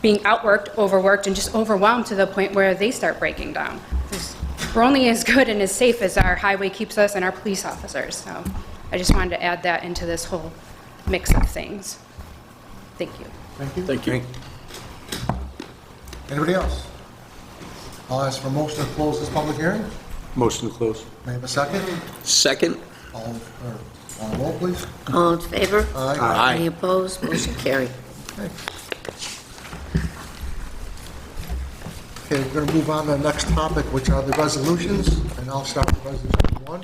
being outworked, overworked, and just overwhelmed to the point where they start breaking down. We're only as good and as safe as our highway keeps us and our police officers. So I just wanted to add that into this whole mix of things. Thank you. Thank you. Thank you. Anybody else? I'll ask for a motion to close this public hearing. Motion to close. May I have a second? Second. On the roll, please. All in favor? Aye. Aye. Any opposed? Motion carried. Okay, we're going to move on to the next topic, which are the resolutions, and I'll start with resolution 1.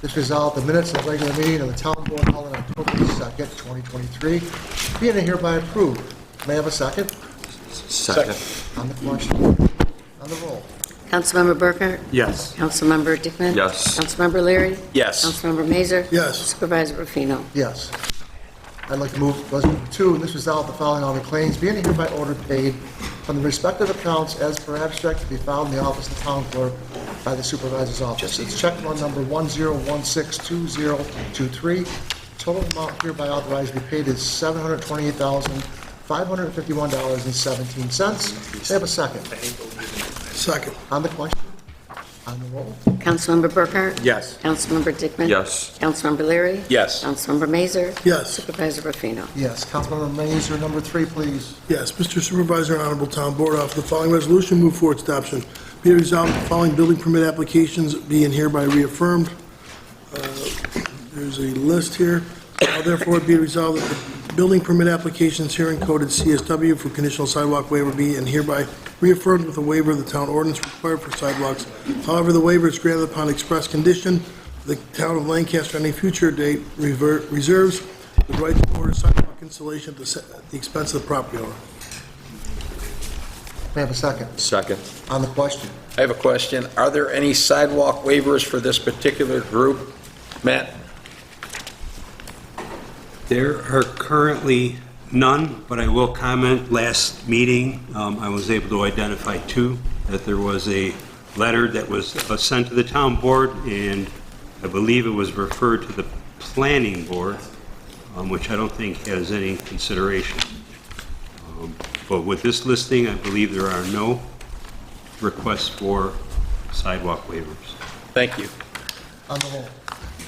This resolved the minutes of the regular meeting of the town board held on October 2nd, 2023, being hereby approved. May I have a second? Second. On the question, on the roll. Councilmember Burkhart? Yes. Councilmember Dickman? Yes. Councilmember Leary? Yes. Councilmember Mazur? Yes. Supervisor Rufino? Yes. I'd like to move resolution 2, and this resolved the following on the claims being hereby ordered paid from the respective accounts as per abstract to be filed in the office of the town clerk by the supervisor's office. It's check run number 10162023. Total amount hereby authorized to be paid is $728,551.17. May I have a second? Second. On the question? On the roll? Councilmember Burkhart? Yes. Councilmember Dickman? Yes. Councilmember Leary? Yes. Councilmember Mazur? Yes. Supervisor Rufino? Yes. Councilmember Mazur, number 3, please. Yes, Mr. Supervisor and Honorable Town Board, offer the following resolution, move for its adoption. Be it resolved, the following building permit applications being hereby reaffirmed. There's a list here. Now therefore be it resolved that the building permit applications herein coded CSW for conditional sidewalk waiver be and hereby reaffirmed with a waiver of the town ordinance required for sidewalks. However, the waiver is granted upon express condition. The town of Lancaster, on any future date, reserves the right to order sidewalk installation at the expense of the property owner. May I have a second? Second. On the question? I have a question. Are there any sidewalk waivers for this particular group? Matt? There are currently none, but I will comment, last meeting, I was able to identify two, that there was a letter that was sent to the town board, and I believe it was referred to the planning board, which I don't think has any consideration. But with this listing, I believe there are no requests for sidewalk waivers. Thank you. On the roll.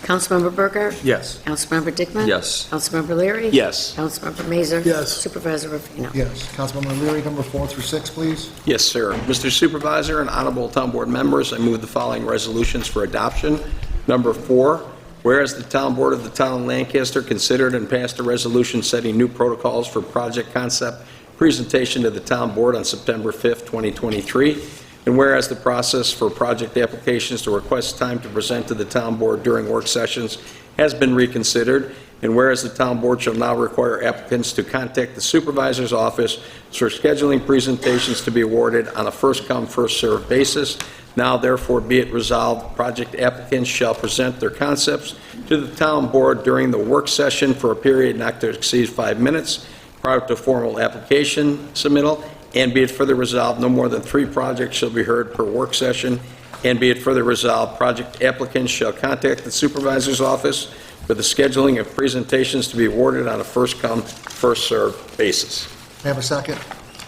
Councilmember Burkhart? Yes. Councilmember Dickman? Yes. Councilmember Leary? Yes. Councilmember Mazur? Yes. Supervisor Rufino? Yes. Councilmember Leary, number 4 through 6, please. Yes, sir. Mr. Supervisor and honorable town board members, I move the following resolutions for adoption. Number 4, whereas the town board of the town of Lancaster considered and passed a resolution setting new protocols for project concept presentation to the town board on September 5th, 2023, and whereas the process for project applications to request time to present to the town board during work sessions has been reconsidered, and whereas the town board shall now require applicants to contact the supervisor's office for scheduling presentations to be awarded on a first-come, first-served basis, now therefore be it resolved, project applicants shall present their concepts to the town board during the work session for a period not to exceed 5 minutes prior to formal application submittal, and be it further resolved, no more than 3 projects shall be heard per work session, and be it further resolved, project applicants shall contact the supervisor's office for the scheduling of presentations to be awarded on a first-come, first-served basis. May I have a second?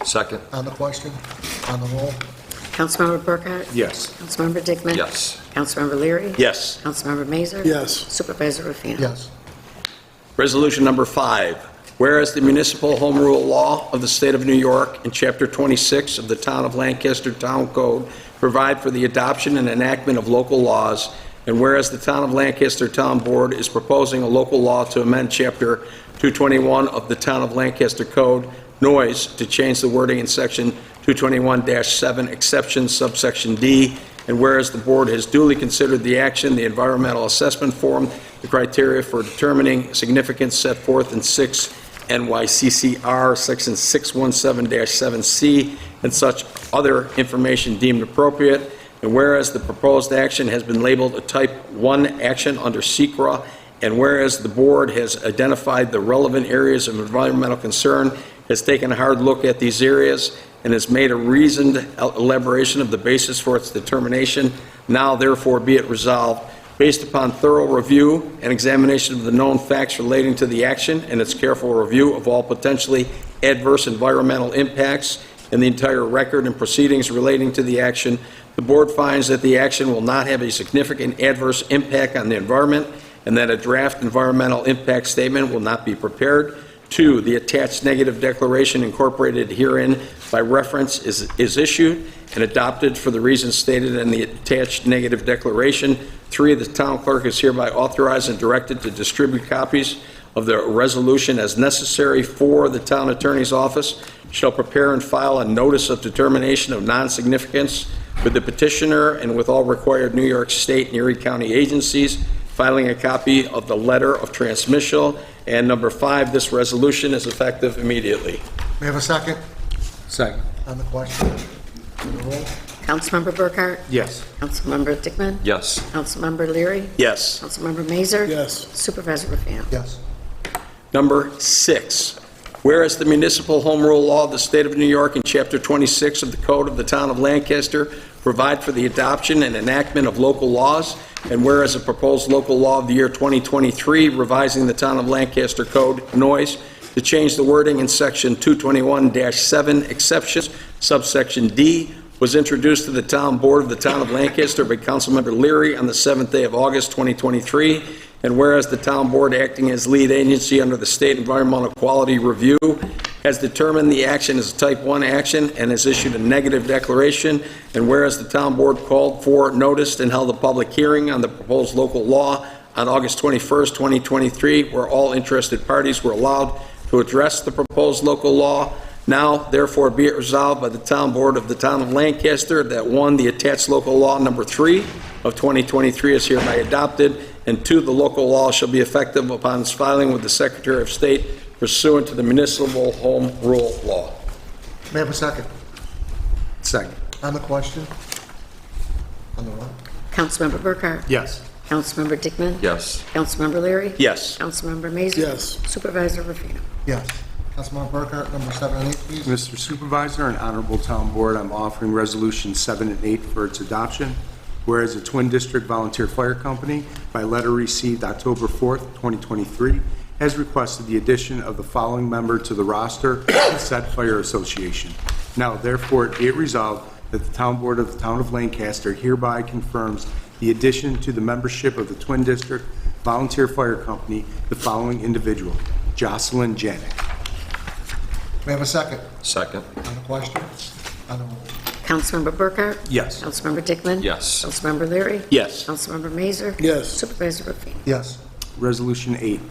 Second. On the question? On the roll. Councilmember Burkhart? Yes. Councilmember Dickman? Yes. Councilmember Leary? Yes. Councilmember Mazur? Yes. Supervisor Rufino? Yes. Resolution number 5, whereas the municipal home rule law of the state of New York and Chapter 26 of the Town of Lancaster Town Code provide for the adoption and enactment of local laws, and whereas the Town of Lancaster Town Board is proposing a local law to amend Chapter 221 of the Town of Lancaster Code, noise, to change the wording in Section 221-7 exceptions subsection D, and whereas the board has duly considered the action, the environmental assessment form, the criteria for determining significance set forth in 6 NYCCR Section 617-7C, and such other information deemed appropriate, and whereas the proposed action has been labeled a Type 1 action under SECRA, and whereas the board has identified the relevant areas of environmental concern, has taken a hard look at these areas, and has made a reasoned elaboration of the basis for its determination, now therefore be it resolved, based upon thorough review and examination of the known facts relating to the action and its careful review of all potentially adverse environmental impacts and the entire record and proceedings relating to the action, the board finds that the action will not have a significant adverse impact on the environment and that a draft environmental impact statement will not be prepared. 2, the attached negative declaration incorporated herein by reference is issued and adopted for the reasons stated in the attached negative declaration. 3, the town clerk is hereby authorized and directed to distribute copies of the resolution as necessary. 4, the town attorney's office shall prepare and file a notice of determination of non-significance with the petitioner and with all required New York State and Erie County agencies, filing a copy of the letter of transmission. And number 5, this resolution is effective immediately. May I have a second? Second. On the question? On the roll. Councilmember Burkhart? Yes. Councilmember Dickman? Yes. Councilmember Leary? Yes. Councilmember Mazur? Yes. Supervisor Rufino? Yes. Number 6, whereas the municipal home rule law of the state of New York and Chapter 26 of the Code of the Town of Lancaster provide for the adoption and enactment of local laws, and whereas a proposed local law of the year 2023 revising the Town of Lancaster Code noise to change the wording in Section 221-7 exceptions subsection D was introduced to the Town Board of the Town of Lancaster by Councilmember Leary on the 7th day of August 2023, and whereas the Town Board, acting as lead agency under the State Environmental Quality Review, has determined the action is a Type 1 action and has issued a negative declaration, and whereas the Town Board called for, noticed, and held a public hearing on the proposed local law on August 21st, 2023, where all interested parties were allowed to address the proposed local law. Now, therefore, be it resolved by the Town Board of the Town of Lancaster that 1, the attached local law number 3 of 2023 is hereby adopted, and 2, the local law shall be effective upon its filing with the Secretary of State pursuant to the municipal home rule law. May I have a second? Second. On the question? On the roll? Councilmember Burkhart? Yes. Councilmember Dickman? Yes. Councilmember Leary? Yes. Councilmember Mazer? Yes. Supervisor Rufino? Yes. Councilmember Burkhart, number 7 and 8, please. Mr. Supervisor and Honorable Town Board, I'm offering Resolution 7 and 8 for its adoption. Whereas the Twin District Volunteer Fire Company, by letter received October 4th, 2023, has requested the addition of the following member to the roster of said fire association. Now, therefore, be it resolved that the Town Board of the Town of Lancaster hereby confirms the addition to the membership of the Twin District Volunteer Fire Company the following individual: Jocelyn Janik. May I have a second? Second. On the question? On the roll? Councilmember Burkhart? Yes. Councilmember Dickman? Yes. Councilmember Leary? Yes. Councilmember Mazer? Yes. Supervisor Rufino? Yes. Resolution 8,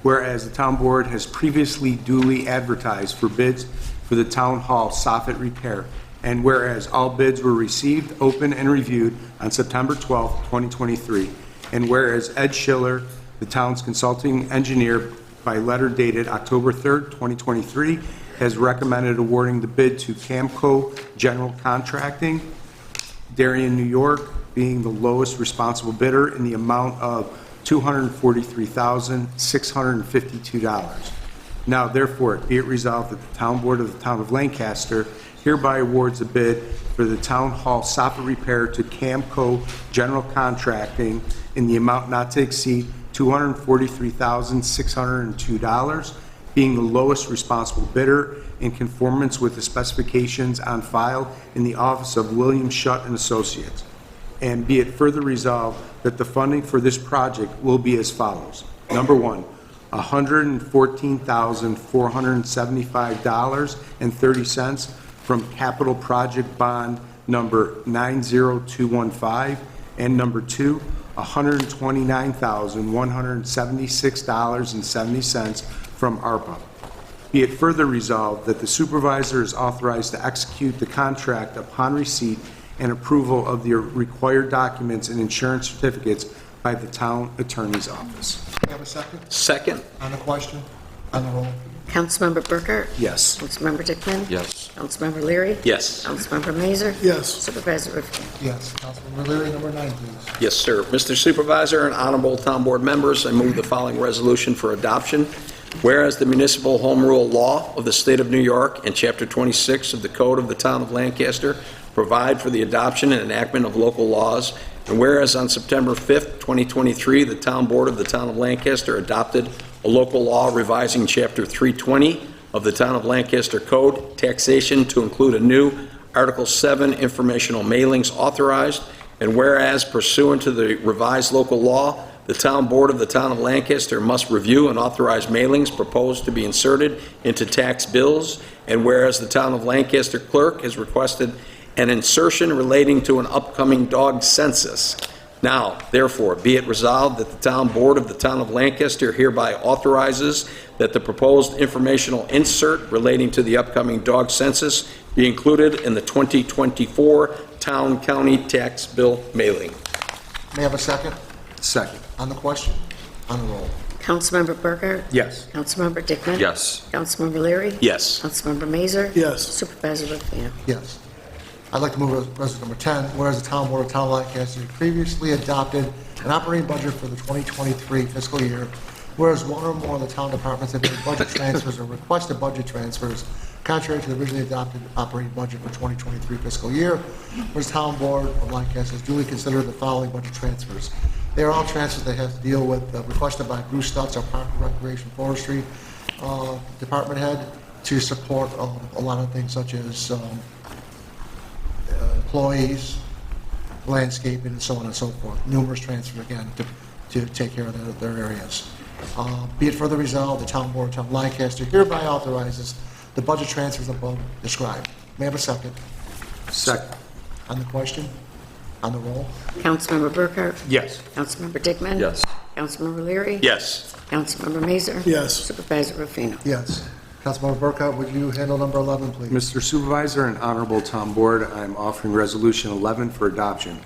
whereas the Town Board has previously duly advertised for bids for the Town Hall soffit repair, and whereas all bids were received, opened, and reviewed on September 12, 2023, and whereas Ed Schiller, the town's consulting engineer, by letter dated October 3, 2023, has recommended awarding the bid to Camco General Contracting, Darien, New York, being the lowest responsible bidder in the amount of $243,652. Now, therefore, be it resolved that the Town Board of the Town of Lancaster hereby awards a bid for the Town Hall soffit repair to Camco General Contracting in the amount not to exceed $243,602, being the lowest responsible bidder in conformance with the specifications on file in the office of William Shutt and Associates. And be it further resolved that the funding for this project will be as follows. Number one, $114,475.30 from Capital Project Bond number 90215, and number two, $129,176.70 from ARPA. Be it further resolved that the supervisor is authorized to execute the contract upon receipt and approval of the required documents and insurance certificates by the town attorney's office. May I have a second? Second. On the question? On the roll? Councilmember Burkhart? Yes. Councilmember Dickman? Yes. Councilmember Leary? Yes. Councilmember Mazer? Yes. Supervisor Rufino? Yes. Councilmember Leary, number 9, please. Yes, sir. Mr. Supervisor and honorable town board members, I move the following resolution for adoption. Whereas the municipal home rule law of the state of New York and Chapter 26 of the Code of the Town of Lancaster provide for the adoption and enactment of local laws, and whereas on September 5th, 2023, the Town Board of the Town of Lancaster adopted a local law revising Chapter 320 of the Town of Lancaster Code, taxation, to include a new Article 7 informational mailings authorized, and whereas pursuant to the revised local law, the Town Board of the Town of Lancaster must review and authorize mailings proposed to be inserted into tax bills, and whereas the Town of Lancaster clerk has requested an insertion relating to an upcoming dog census. Now, therefore, be it resolved that the Town Board of the Town of Lancaster hereby authorizes that the proposed informational insert relating to the upcoming dog census be included in the 2024 town-county tax bill mailing. May I have a second? Second. On the question? On the roll? Councilmember Burkhart? Yes. Councilmember Dickman? Yes. Councilmember Leary? Yes. Councilmember Mazer? Yes. Supervisor Rufino? Yes. I'd like to move resolution number 10, whereas the Town Board of Town of Lancaster previously adopted an operating budget for the 2023 fiscal year, whereas one or more of the town departments have made budget transfers or requested budget transfers contrary to the originally adopted operating budget for 2023 fiscal year, whereas Town Board of Lancaster has duly considered the following budget transfers. They are all transfers that have to deal with, requested by Bruce Stutz, our Park and Recreation Forestry Department Head, to support a lot of things such as employees, landscaping, and so on and so forth. Numerous transfers, again, to take care of their areas. Be it further resolved, the Town Board of Town of Lancaster hereby authorizes the budget transfers above described. May I have a second? Second. On the question? On the roll? Councilmember Burkhart? Yes. Councilmember Dickman? Yes. Councilmember Leary? Yes. Councilmember Mazer? Yes. Supervisor Rufino? Yes. Councilmember Burkhart, would you handle number 11, please? Mr. Supervisor and Honorable Town Board, I'm offering Resolution 11 for adoption.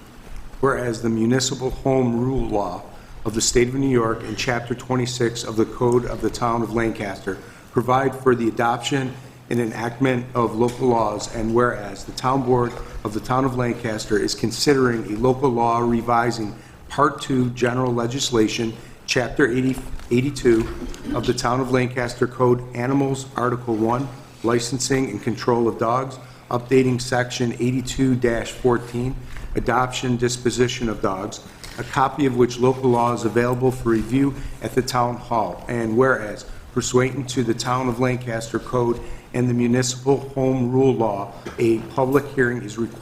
Whereas the municipal home rule law of the state of New York and Chapter 26 of the Code of the Town of Lancaster provide for the adoption an enactment of local laws, and whereas the Town Board of the Town of Lancaster is considering a local law revising Part 2 General Legislation, Chapter 82 of the Town of Lancaster Code, Animals, Article 1, Licensing and Control of Dogs, updating Section 82-14, Adoption, Disposition of Dogs, a copy of which local law is available for review at the Town Hall. And whereas pursuant to the Town of Lancaster Code and the Municipal Home Rule Law, a public hearing is required